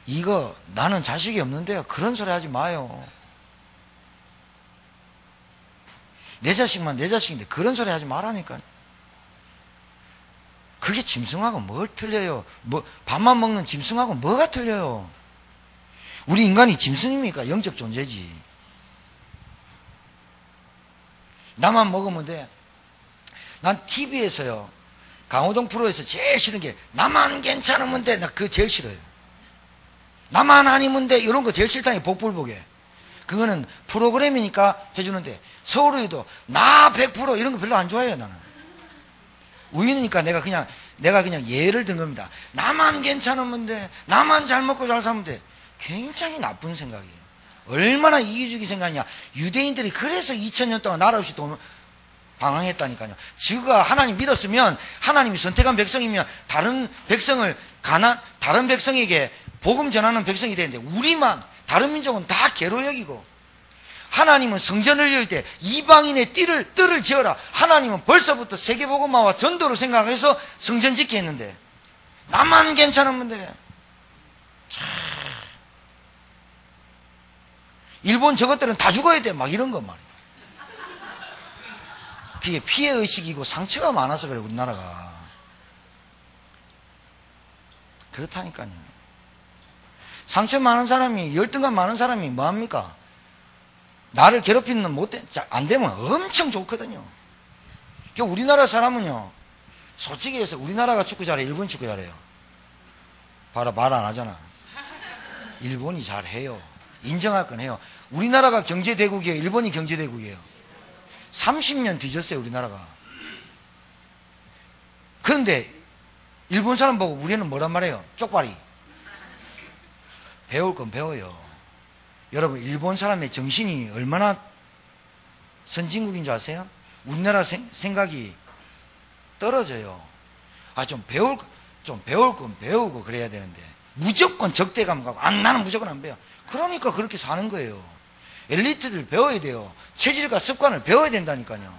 이거 나는 자식이 없는데요. 그런 소리 하지 마요. 내 자식만 내 자식인데 그런 소리 하지 말라니까요. 그게 짐승하고 뭘 틀려요? 밥만 먹는 짐승하고 뭐가 틀려요? 우리 인간이 짐승입니까? 영적 존재지. 나만 먹으면 돼. 난 TV에서요, 강호동 프로에서 제일 싫은 게 나만 괜찮으면 돼. 나 그거 제일 싫어요. 나만 아니면 돼. 이런 거 제일 싫다니. 복불복에. 그거는 프로그램이니까 해주는데, 서울의도 나 100% 이런 거 별로 안 좋아해요. 나는 우유니까 내가 그냥 예를 든 겁니다. 나만 괜찮으면 돼. 나만 잘 먹고 잘 살면 돼. 굉장히 나쁜 생각이에요. 얼마나 이기주기 생각이냐. 유대인들이 그래서 2000년 동안 나라 없이 돈 방황했다니까요. 지가 하나님 믿었으면, 하나님이 선택한 백성이면 다른 백성에게 복음 전하는 백성이 되는데, 우리만, 다른 민족은 다 개로 여기고, 하나님은 성전을 열 때 이방인의 뜰을 지어라. 하나님은 벌써부터 세계복음화와 전도를 생각해서 성전 짓게 했는데, 나만 괜찮으면 돼. 참. 일본 저것들은 다 죽어야 돼. 막 이런 거 말이야. 그게 피해의식이고 상처가 많아서 그래, 우리나라가. 그렇다니까요. 상처 많은 사람이, 열등감 많은 사람이 뭐합니까? 나를 괴롭히는 안 되면 엄청 좋거든요. 그러니까 우리나라 사람은요, 솔직히 해서 우리나라가 축구 잘해, 일본 축구 잘해요? 봐라, 말 안 하잖아. 일본이 잘해요. 인정할 건 해요. 우리나라가 경제대국이에요? 일본이 경제대국이에요? 30년 뒤졌어요, 우리나라가. 그런데 일본 사람 보고 우리는 뭐란 말이에요? 쪽발이. 배울 건 배워요. 여러분, 일본 사람의 정신이 얼마나 선진국인 줄 아세요? 우리나라 생각이 떨어져요. 좀 배울 건 배우고 그래야 되는데, 무조건 적대감 가고, 나는 무조건 안 배워. 그러니까 그렇게 사는 거예요. 엘리트들 배워야 돼요. 체질과 습관을 배워야 된다니까요.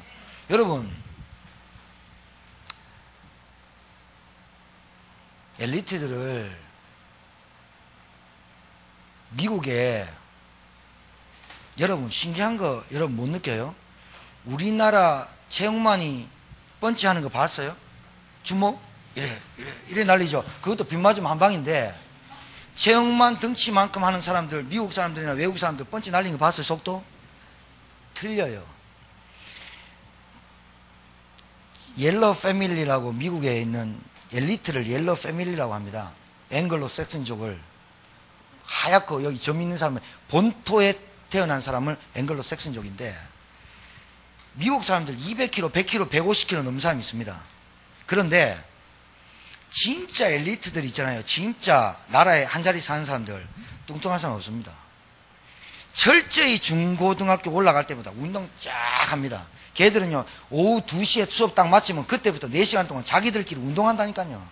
여러분, 엘리트들을 미국에, 여러분 신기한 거 여러분 못 느껴요? 우리나라 최영만이 펀치하는 거 봤어요? 주먹 이래 날리죠. 그것도 빗 맞으면 한 방인데, 최영만 덩치만큼 하는 사람들, 미국 사람들이나 외국 사람들 펀치 날리는 거 봤어요? 속도? 틀려요. 옐로우 패밀리라고, 미국에 있는 엘리트를 옐로우 패밀리라고 합니다. 앵글로 섹슨족을, 하얗고 여기 점 있는 사람은 본토에 태어난 사람을 앵글로 섹슨족인데, 미국 사람들 200kg, 100kg, 150kg 넘는 사람이 있습니다. 그런데 진짜 엘리트들 있잖아요. 진짜 나라에 한 자리 사는 사람들, 뚱뚱한 사람 없습니다. 철저히 중고등학교 올라갈 때보다 운동 쫙 합니다. 걔들은요, 오후 2시에 수업 딱 마치면 그때부터 4시간 동안 자기들끼리 운동한다니까요.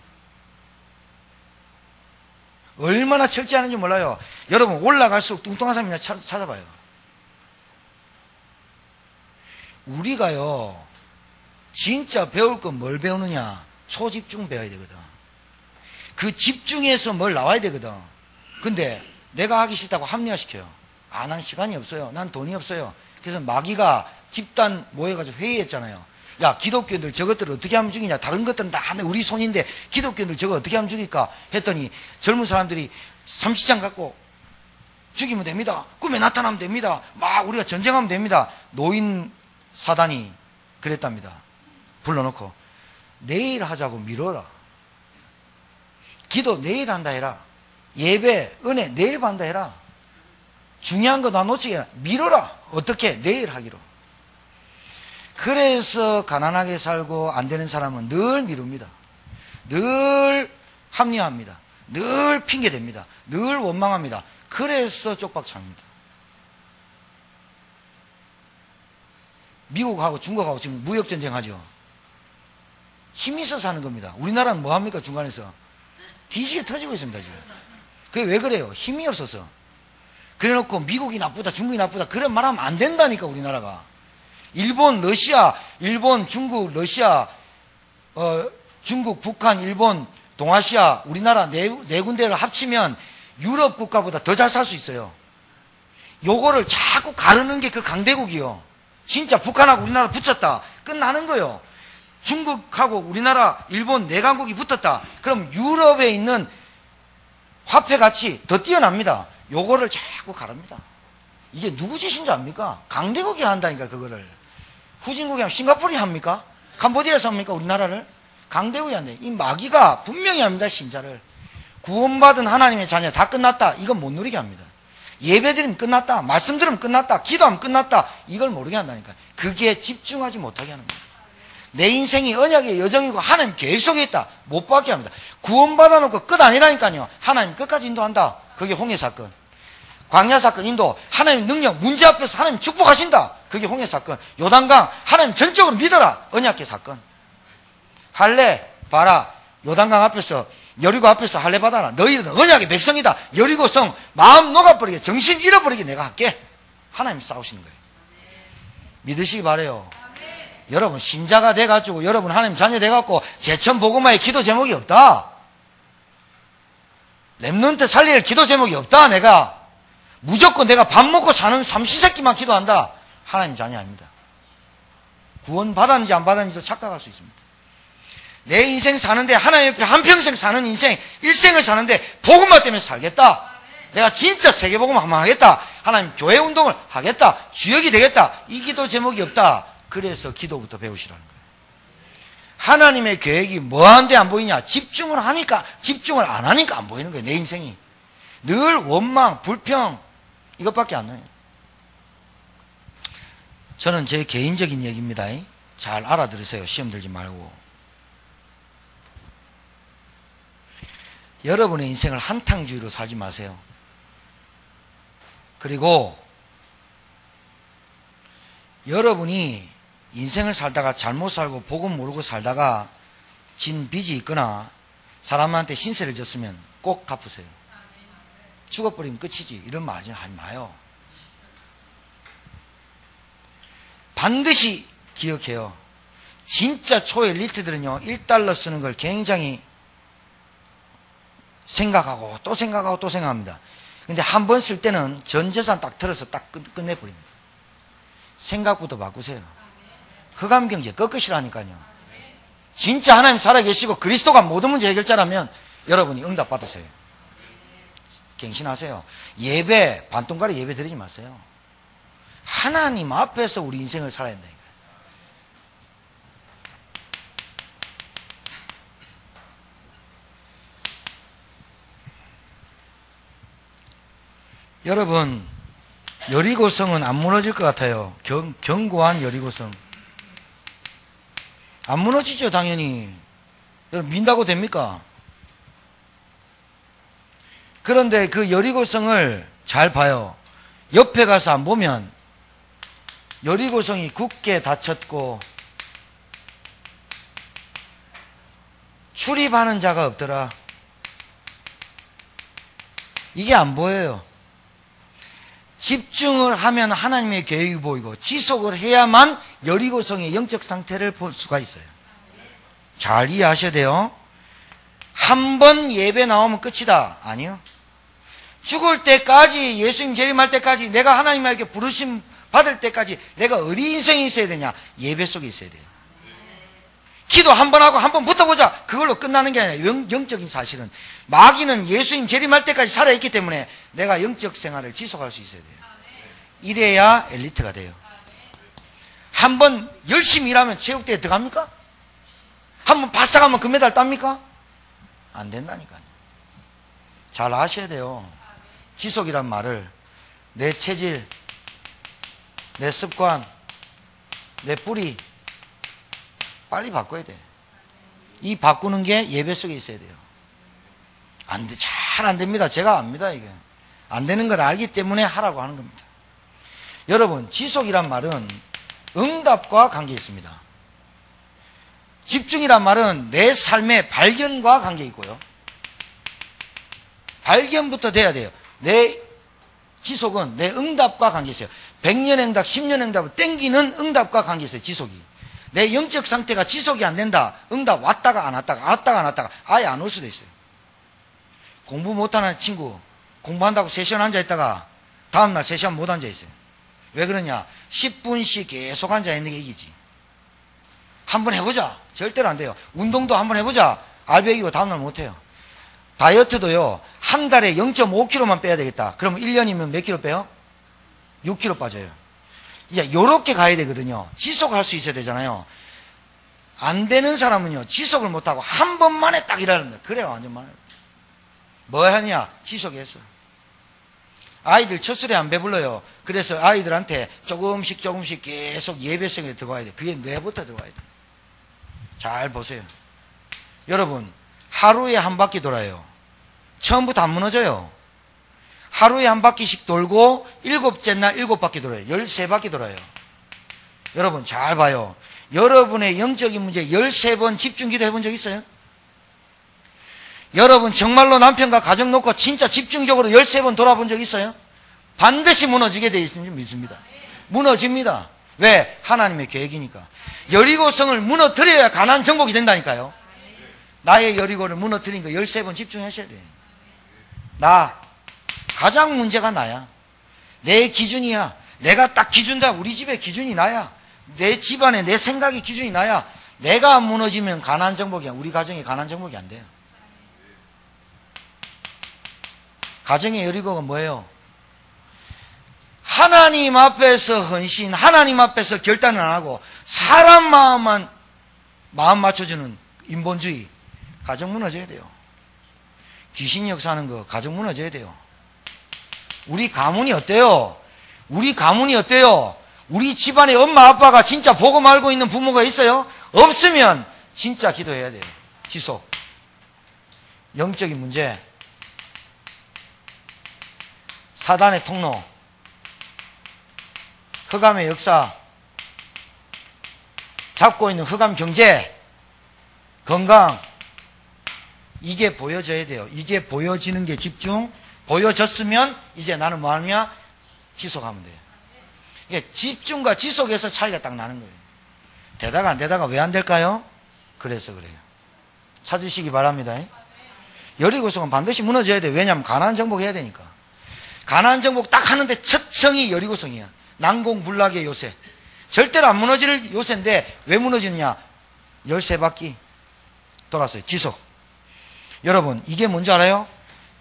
얼마나 철저하는지 몰라요. 여러분, 올라갈수록 뚱뚱한 사람이나 찾아봐요. 우리가요, 진짜 배울 건 뭘 배우느냐? 초집중 배워야 되거든. 그 집중해서 뭘 나와야 되거든. 근데 내가 하기 싫다고 합리화시켜요. 난 시간이 없어요. 난 돈이 없어요. 그래서 마귀가 집단 모여가지고 회의했잖아요. 야, 기독교인들 저것들을 어떻게 하면 죽이냐? 다른 것들은 다 우리 손인데 기독교인들 저거 어떻게 하면 죽일까? 했더니 젊은 사람들이 삼시장 갖고 죽이면 됩니다. 꿈에 나타나면 됩니다. 막 우리가 전쟁하면 됩니다. 노인 사단이 그랬답니다. 불러놓고 내일 하자고 미뤄라. 기도 내일 한다 해라. 예배, 은혜 내일 받는다 해라. 중요한 거 나 놓치게 미뤄라. 어떻게? 내일 하기로. 그래서 가난하게 살고 안 되는 사람은 늘 미룹니다. 늘 합리화합니다. 늘 핑계댑니다. 늘 원망합니다. 그래서 쪽박찹니다. 미국하고 중국하고 지금 무역전쟁 하죠. 힘이 있어서 하는 겁니다. 우리나라는 뭐합니까? 중간에서 뒤지게 터지고 있습니다. 지금. 그게 왜 그래요? 힘이 없어서. 그래 놓고 미국이 나쁘다, 중국이 나쁘다 그런 말하면 안 된다니까. 우리나라가 일본, 러시아, 일본, 중국, 러시아, 중국, 북한, 일본, 동아시아 우리나라 네 군데를 합치면 유럽 국가보다 더 잘 살 수 있어요. 요거를 자꾸 가르는 게 그 강대국이요. 진짜 북한하고 우리나라 붙였다 끝나는 거요. 중국하고 우리나라, 일본 네 강국이 붙었다 그럼 유럽에 있는 화폐 가치 더 뛰어납니다. 요거를 자꾸 가릅니다. 이게 누구 짓인 줄 압니까? 강대국이 한다니까. 그거를 후진국이 하면 싱가포르이 합니까? 캄보디아에서 합니까? 우리나라를? 강대국이 한다. 이 마귀가 분명히 합니다. 신자를 구원받은 하나님의 자녀 다 끝났다 이건 못 누리게 합니다. 예배드리면 끝났다, 말씀 들으면 끝났다, 기도하면 끝났다 이걸 모르게 한다니까. 그게 집중하지 못하게 하는 거예요. 내 인생이 언약의 여정이고 하나님 계획 속에 있다 못 받게 합니다. 구원받아 놓고 끝 아니라니까요. 하나님 끝까지 인도한다. 그게 홍해 사건, 광야 사건 인도. 하나님 능력 문제 앞에서 하나님 축복하신다. 그게 홍해 사건. 요단강 하나님 전적으로 믿어라. 언약계 사건. 할례 봐라. 요단강 앞에서 여리고 앞에서 할례 받아라. 너희는 언약의 백성이다. 여리고성 마음 녹아버리게 정신 잃어버리게 내가 할게. 하나님 싸우시는 거예요. 믿으시기 바래요. 여러분 신자가 돼가지고 여러분 하나님 자녀 돼갖고 제천복음화의 기도 제목이 없다. 렘넌트 살릴 기도 제목이 없다. 내가 무조건 내가 밥 먹고 사는 삼시세끼만 기도한다. 하나님 자녀 아닙니다. 구원 받았는지 안 받았는지도 착각할 수 있습니다. 내 인생 사는데 하나님 옆에 한평생 사는 인생 일생을 사는데 복음화 때문에 살겠다. 내가 진짜 세계복음 한번 하겠다. 하나님 교회 운동을 하겠다. 주역이 되겠다. 이 기도 제목이 없다. 그래서 기도부터 배우시라는 거예요. 하나님의 계획이 뭐한데 안 보이냐? 집중을 하니까, 집중을 안 하니까 안 보이는 거예요. 내 인생이 늘 원망, 불평 이것밖에 안 나요. 저는 제 개인적인 얘기입니다. 잘 알아들으세요. 시험 들지 말고. 여러분의 인생을 한탕주의로 살지 마세요. 그리고 여러분이 인생을 살다가 잘못 살고 복음 모르고 살다가 진 빚이 있거나 사람한테 신세를 졌으면 꼭 갚으세요. 죽어버리면 끝이지 이런 말 하지 마요. 반드시 기억해요. 진짜 초엘리트들은요 1달러 쓰는 걸 굉장히 생각하고 또 생각하고 또 생각합니다. 근데 한 번 쓸 때는 전 재산 딱 털어서 딱 끝내버립니다. 생각부터 바꾸세요. 흑암경제 꺾으시라니까요. 진짜 하나님 살아계시고 그리스도가 모든 문제 해결자라면 여러분이 응답 받으세요. 갱신하세요. 예배 반동가리 예배 드리지 마세요. 하나님 앞에서 우리 인생을 살아야 된다니까요. 여러분 여리고성은 안 무너질 것 같아요. 견고한 여리고성 안 무너지죠. 당연히. 여러분 민다고 됩니까? 그런데 그 여리고성을 잘 봐요. 옆에 가서 안 보면 여리고성이 굳게 닫혔고 출입하는 자가 없더라. 이게 안 보여요. 집중을 하면 하나님의 계획이 보이고 지속을 해야만 여리고성의 영적 상태를 볼 수가 있어요. 잘 이해하셔야 돼요. 한 번 예배 나오면 끝이다. 아니요. 죽을 때까지 예수님 재림할 때까지 내가 하나님에게 부르심 받을 때까지 내가 어디 인생이 있어야 되냐? 예배 속에 있어야 돼요. 기도 한 번 하고 한 번 붙어보자 그걸로 끝나는 게 아니라 영적인 사실은 마귀는 예수님 재림할 때까지 살아있기 때문에 내가 영적 생활을 지속할 수 있어야 돼요. 이래야 엘리트가 돼요. 한 번 열심히 일하면 체육대회 들어갑니까? 한 번 바싹 하면 금메달 땁니까? 안 된다니까요. 잘 아셔야 돼요. 지속이란 말을 내 체질, 내 습관, 내 뿌리 빨리 바꿔야 돼. 이 바꾸는 게 예배 속에 있어야 돼요. 안 돼, 잘 안 됩니다. 제가 압니다. 이게 안 되는 걸 알기 때문에 하라고 하는 겁니다. 여러분, 지속이란 말은 응답과 관계 있습니다. 집중이란 말은 내 삶의 발견과 관계 있고요. 발견부터 돼야 돼요. 내 지속은 내 응답과 관계 있어요. 100년 응답, 10년 응답을 땡기는 응답과 관계 있어요. 지속이. 내 영적 상태가 지속이 안 된다. 응답 왔다가 안 왔다가, 안 왔다가 안 왔다가 아예 안 올 수도 있어요. 공부 못하는 친구 공부한다고 3시간 앉아있다가 다음날 3시간 못 앉아있어요. 왜 그러냐? 10분씩 계속 앉아있는 게 이기지. 한번 해보자. 절대로 안 돼요. 운동도 한번 해보자. 알배기고 다음날 못해요. 다이어트도요, 한 달에 0.5kg만 빼야 되겠다. 그러면 1년이면 몇 킬로 빼요? 6kg 빠져요. 이제 요렇게 가야 되거든요. 지속할 수 있어야 되잖아요. 안 되는 사람은요, 지속을 못하고 한 번만에 딱 일하는 거예요. 그래야 완전 많아요. 뭐 하냐? 지속해서. 아이들 첫 술에 안 배불러요. 그래서 아이들한테 조금씩 계속 예배성에 들어가야 돼. 그게 뇌부터 들어가야 돼. 잘 보세요. 여러분, 하루에 한 바퀴 돌아요. 처음부터 안 무너져요. 하루에 한 바퀴씩 돌고 7째 날 7바퀴 돌아요. 13바퀴 돌아요. 여러분 잘 봐요. 여러분의 영적인 문제 13번 집중기도 해본 적 있어요? 여러분 정말로 남편과 가정 놓고 진짜 집중적으로 13번 돌아본 적 있어요? 반드시 무너지게 되어 있는 줄 믿습니다. 무너집니다. 왜? 하나님의 계획이니까. 여리고성을 무너뜨려야 가나안 정복이 된다니까요. 나의 여리고를 무너뜨린 거 13번 집중하셔야 돼요. 나 가장 문제가 나야. 내 기준이야. 내가 딱 기준다. 우리 집의 기준이 나야. 내 집안에 내 생각이 기준이 나야. 내가 안 무너지면 가나안 정복이야. 우리 가정이 가나안 정복이 안 돼요. 가정의 여리고가 뭐예요? 하나님 앞에서 헌신, 하나님 앞에서 결단을 안 하고 사람 마음만 마음 맞춰주는 인본주의. 가정 무너져야 돼요. 귀신 역사하는 거 가정 무너져야 돼요. 우리 가문이 어때요? 우리 가문이 어때요? 우리 집안에 엄마 아빠가 진짜 복음 알고 있는 부모가 있어요? 없으면 진짜 기도해야 돼요. 지속. 영적인 문제, 사단의 통로, 흑암의 역사, 잡고 있는 흑암 경제, 건강, 이게 보여져야 돼요. 이게 보여지는 게 집중. 보여졌으면 이제 나는 뭐 하느냐? 지속하면 돼요. 이게 집중과 지속에서 차이가 딱 나는 거예요. 되다가 안 되다가 왜 안 될까요? 그래서 그래요. 찾으시기 바랍니다. 여리고성은 반드시 무너져야 돼요. 왜냐하면 가나안 정복해야 되니까. 가나안 정복 딱 하는데 첫 성이 여리고성이야. 난공불락의 요새. 절대로 안 무너질 요새인데 왜 무너지느냐? 13바퀴 돌았어요. 지속. 여러분 이게 뭔지 알아요?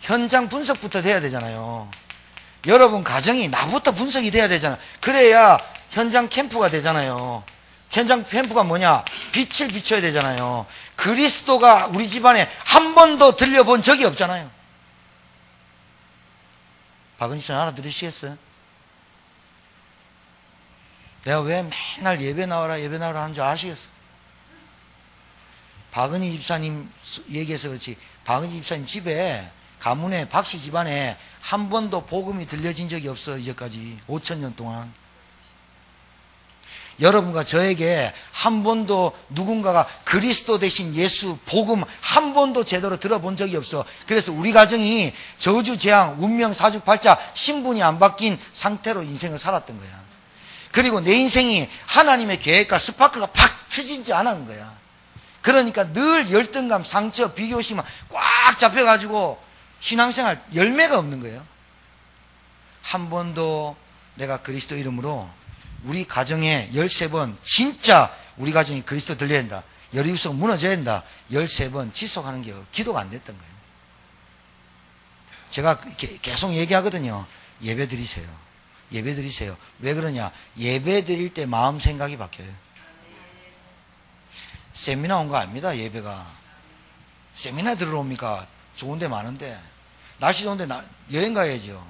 현장 분석부터 돼야 되잖아요. 여러분 가정이 나부터 분석이 돼야 되잖아요. 그래야 현장 캠프가 되잖아요. 현장 캠프가 뭐냐? 빛을 비춰야 되잖아요. 그리스도가 우리 집안에 한 번도 들려본 적이 없잖아요. 박은희 씨 알아들으시겠어요? 내가 왜 맨날 예배 나와라 하는 줄 아시겠어요? 박은희 집사님 얘기해서 그렇지, 박은희 집사님 집에 가문에 박씨 집안에 한 번도 복음이 들려진 적이 없어. 이제까지 5,000년 동안. 여러분과 저에게 한 번도 누군가가 그리스도 대신 예수 복음 한 번도 제대로 들어본 적이 없어. 그래서 우리 가정이 저주 재앙 운명 사주팔자 신분이 안 바뀐 상태로 인생을 살았던 거야. 그리고 내 인생이 하나님의 계획과 스파크가 팍 트지지 않은 거야. 그러니까 늘 열등감, 상처, 비교심만 꽉 잡혀가지고 신앙생활 열매가 없는 거예요. 한 번도 내가 그리스도 이름으로 우리 가정에 13번 진짜 우리 가정이 그리스도 들려야 된다. 여리고성 무너져야 된다. 13번 지속하는 게 기도가 안 됐던 거예요. 제가 계속 얘기하거든요. 예배 드리세요. 예배 드리세요. 왜 그러냐? 예배 드릴 때 마음 생각이 바뀌어요. 세미나 온 거 아닙니다. 예배가. 세미나 들으러 옵니까? 좋은 데 많은데. 날씨 좋은데 여행 가야죠.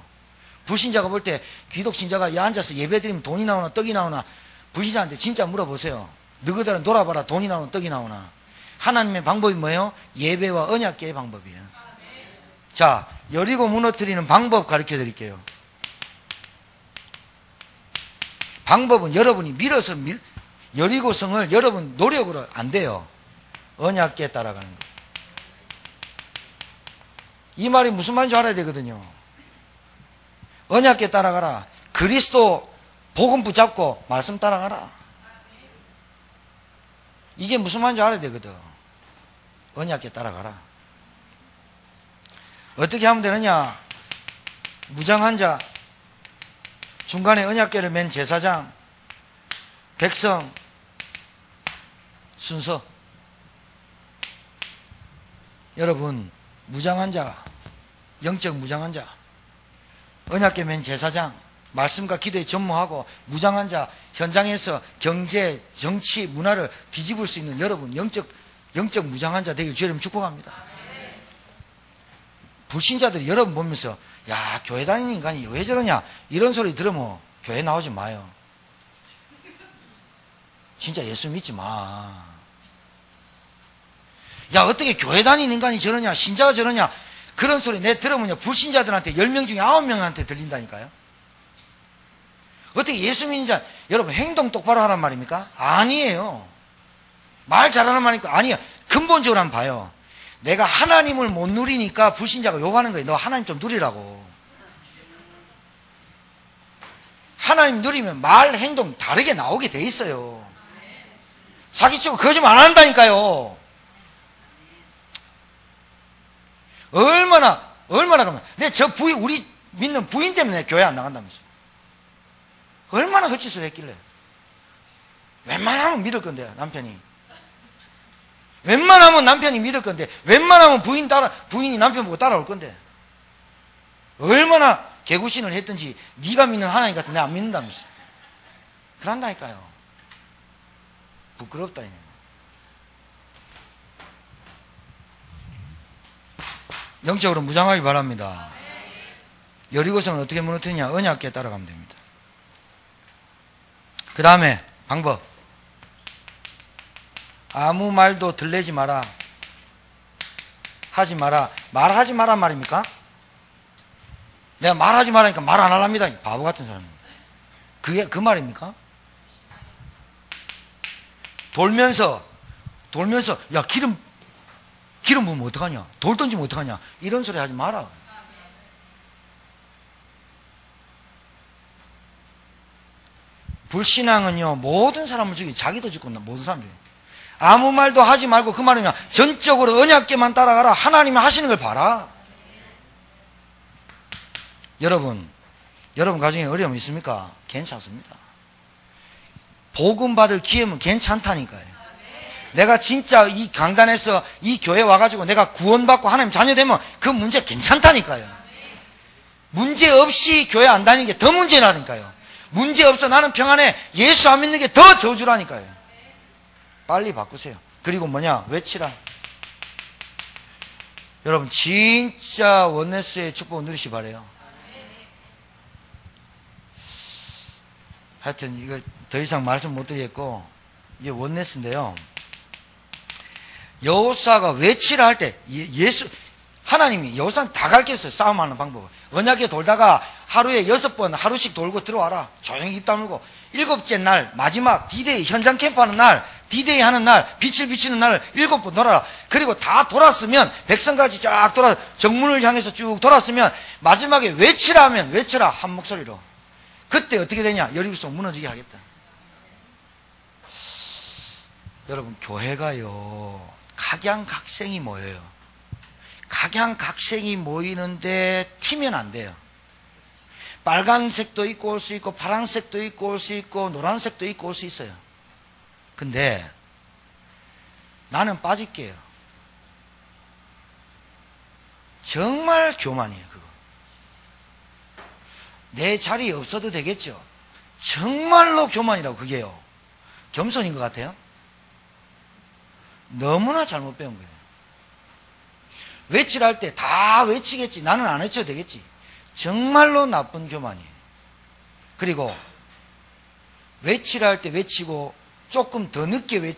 불신자가 볼 때 기독신자가 앉아서 예배드리면 돈이 나오나 떡이 나오나 불신자한테 진짜 물어보세요. 너희들은 놀아봐라. 돈이 나오나 떡이 나오나. 하나님의 방법이 뭐예요? 예배와 언약궤의 방법이에요. 자, 여리고 무너뜨리는 방법 가르쳐 드릴게요. 방법은 여러분이 밀어서 여리고 성을 여러분 노력으로 안 돼요. 언약궤에 따라가는 거. 이 말이 무슨 말인지 알아야 되거든요. 언약궤 따라가라. 그리스도 복음 붙잡고 말씀 따라가라. 이게 무슨 말인지 알아야 되거든. 언약궤 따라가라. 어떻게 하면 되느냐? 무장한 자, 중간에 언약궤를 맨 제사장, 백성, 순서. 여러분, 무장한 자, 영적 무장한 자, 언약궤 맨 제사장, 말씀과 기도에 전무하고 무장한 자, 현장에서 경제, 정치, 문화를 뒤집을 수 있는 여러분 영적 무장한 자 되길 주님 축복합니다. 불신자들이 여러분 보면서 야, 교회 다니는 인간이 왜 저러냐 이런 소리 들으면 교회 나오지 마요. 진짜 예수 믿지 마. 야, 어떻게 교회 다니는 인간이 저러냐, 신자가 저러냐, 그런 소리 내 들으면요, 불신자들한테 10명 중에 9명한테 들린다니까요. 어떻게 예수 믿는 자, 여러분 행동 똑바로 하란 말입니까? 아니에요. 말 잘하는 말입니까? 아니에요. 근본적으로 한번 봐요. 내가 하나님을 못 누리니까 불신자가 욕하는 거예요. 너 하나님 좀 누리라고. 하나님 누리면 말, 행동 다르게 나오게 돼 있어요. 사기치고 거짓말 안 한다니까요. 얼마나 그러면 저 부인, 우리 믿는 부인 때문에 교회 안 나간다면서. 얼마나 헛짓을 했길래. 웬만하면 믿을 건데 남편이. 웬만하면 남편이 믿을 건데, 웬만하면 부인이 남편 보고 따라올 건데, 얼마나 개구신을 했든지 네가 믿는 하나님 같은 내가 안 믿는다면서. 그런다니까요. 부끄럽다. 영적으로 무장하기 바랍니다. 여리고성은 어떻게 무너뜨리냐? 언약궤에 따라가면 됩니다. 그 다음에 방법. 아무 말도 들레지 마라. 하지 마라. 말하지 마란 말입니까? 내가 말하지 말라니까 말 안 하랍니다. 바보 같은 사람. 그게 그 말입니까? 돌면서 야, 기름 부으면 어떡하냐? 돌 던지면 어떡하냐? 이런 소리 하지 마라. 불신앙은요, 모든 사람을 죽이고 자기도 죽고 모든 사람 죽이고. 아무 말도 하지 말고, 그 말이면 전적으로 언약궤만 따라가라. 하나님이 하시는 걸 봐라. 여러분 가정에 어려움 있습니까? 괜찮습니다. 복음 받을 기회면 괜찮다니까요. 내가 진짜 이 강단에서 이 교회 와가지고 내가 구원받고 하나님 자녀 되면 그 문제 괜찮다니까요. 문제 없이 교회 안 다니는 게 더 문제라니까요. 문제 없어 나는 평안해. 예수 안 믿는 게 더 저주라니까요. 빨리 바꾸세요. 그리고 뭐냐? 외치라. 여러분 진짜 원네스의 축복을 누리시 바래요. 하여튼 이거 더 이상 말씀 못 드리겠고, 이게 원네스인데요. 여호수아가 외치라 할 때 하나님이 여호수아는 다 가르쳤어요. 싸움하는 방법을. 언약궤 돌다가 하루에 6번 하루씩 돌고 들어와라. 조용히 입 다물고 7째 날 마지막 D-Day 현장 캠프하는 날, D-Day 하는 날, 빛을 비치는 날 7번 돌아라. 그리고 다 돌았으면 백성까지 쫙 돌아 정문을 향해서 쭉 돌았으면 마지막에 외치라 하면 외쳐라 한 목소리로. 그때 어떻게 되냐? 여리고성 무너지게 하겠다. 여러분 교회가요 각양각색이 모여요. 각양각색이 모이는데 튀면 안 돼요. 빨간색도 있고 올 수 있고 파란색도 있고 올 수 있고 노란색도 있고 올 수 있어요. 근데 나는 빠질게요. 정말 교만이에요. 그거 내 자리에 없어도 되겠죠. 정말로 교만이라고. 그게요 겸손인 것 같아요. 너무나 잘못 배운 거예요. 외치라 할 때 다 외치겠지. 나는 안 외쳐도 되겠지. 정말로 나쁜 교만이에요. 그리고 외치라 할 때 외치고 조금 더 늦게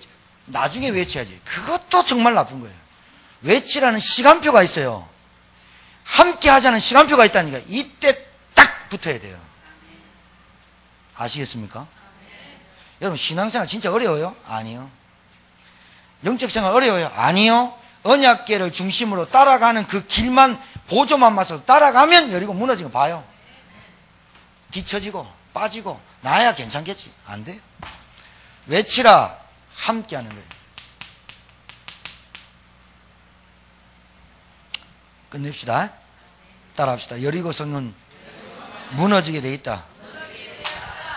나중에 외쳐야지. 그것도 정말 나쁜 거예요. 외치라는 시간표가 있어요. 함께 하자는 시간표가 있다니까. 이때 딱 붙어야 돼요. 아시겠습니까? 여러분, 신앙생활 진짜 어려워요? 아니요. 영적생활 어려워요? 아니요. 언약궤를 중심으로 따라가는 그 길만, 보조만 맞춰서 따라가면 여리고 무너지는 거 봐요. 뒤처지고 빠지고 나야 괜찮겠지. 안 돼요. 외치라, 함께 하는 거예요. 끝냅시다. 따라합시다. 여리고성은 무너지게 돼 있다.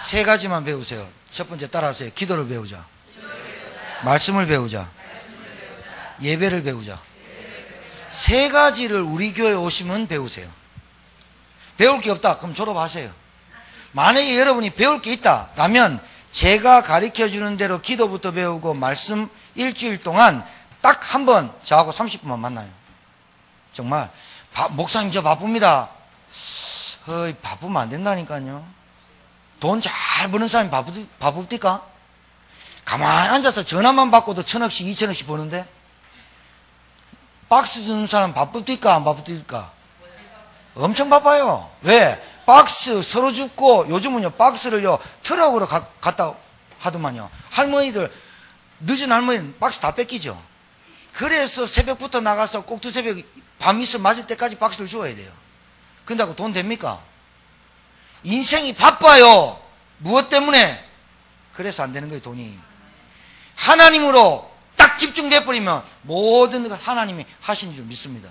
세 가지만 배우세요. 첫 번째 따라하세요. 기도를 배우자. 말씀을 배우자. 예배를 배우자. 세 가지를 우리 교회에 오시면 배우세요. 배울 게 없다. 그럼 졸업하세요. 만약에 여러분이 배울 게 있다라면 제가 가르쳐 주는 대로 기도부터 배우고 말씀 일주일 동안 딱 한 번 저하고 30분만 만나요. 정말 목사님 저 바쁩니다. 바쁘면 안 된다니까요. 돈 잘 버는 사람이 바쁩니까? 가만히 앉아서 전화만 받고도 1,000억씩 2,000억씩 버는데 박스 주는 사람 바쁩니까? 안 바쁩니까? 엄청 바빠요. 왜? 박스 서로 줍고 요즘은요 박스를요 트럭으로 갖다 하더만요. 할머니들 늦은 할머니는 박스 다 뺏기죠. 그래서 새벽부터 나가서 꼭 두새벽 밤이슬 맞을 때까지 박스를 주어야 돼요. 근다고 돈 됩니까? 인생이 바빠요. 무엇 때문에? 그래서 안 되는 거예요. 돈이. 하나님으로 딱 집중돼 버리면 모든 것 하나님이 하신 줄 믿습니다.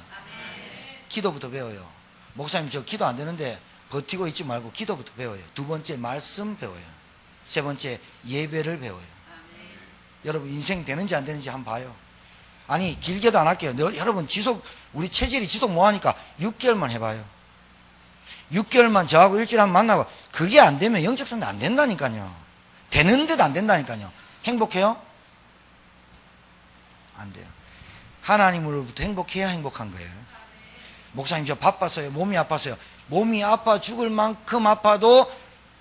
기도부터 배워요. 목사님 저 기도 안 되는데 버티고 있지 말고 기도부터 배워요. 두 번째 말씀 배워요. 세 번째 예배를 배워요. 여러분 인생 되는지 안 되는지 한번 봐요. 아니 길게도 안 할게요. 여러분 우리 체질이 지속 뭐하니까 6개월만 해봐요. 6개월만 저하고 일주일에 한 번 만나고 그게 안 되면 영적 성장 안 된다니까요. 되는 듯 안 된다니까요. 행복해요? 안 돼요. 하나님으로부터 행복해야 행복한 거예요. 목사님 저 바빠서요. 몸이 아파서요. 몸이 아파 죽을 만큼 아파도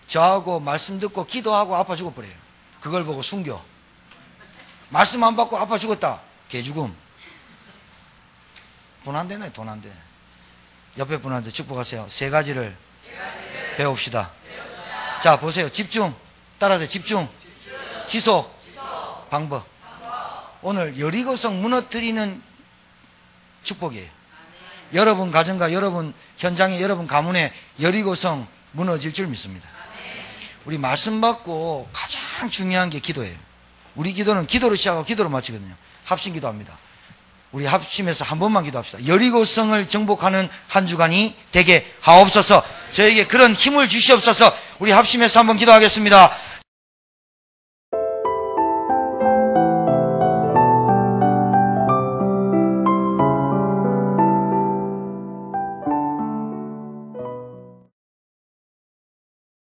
저하고 말씀 듣고 기도하고 아파 죽어버려요. 그걸 보고 순교. 말씀 안 받고 아파 죽었다. 개죽음. 돈 안 되네. 돈 안 돼. 옆에 분한테 축복하세요. 세 가지를 배웁시다. 자 보세요. 집중. 따라하세요. 집중. 지속. 방법. 오늘 여리고성 무너뜨리는 축복이에요. 여러분 가정과 여러분 현장에 여러분 가문에 여리고성 무너질 줄 믿습니다. 우리 말씀 받고 가장 중요한 게 기도예요. 우리 기도는 기도로 시작하고 기도로 마치거든요. 합심 기도합니다. 우리 합심해서 한 번만 기도합시다. 여리고성을 정복하는 한 주간이 되게 하옵소서. 저에게 그런 힘을 주시옵소서. 우리 합심해서 한번 기도하겠습니다.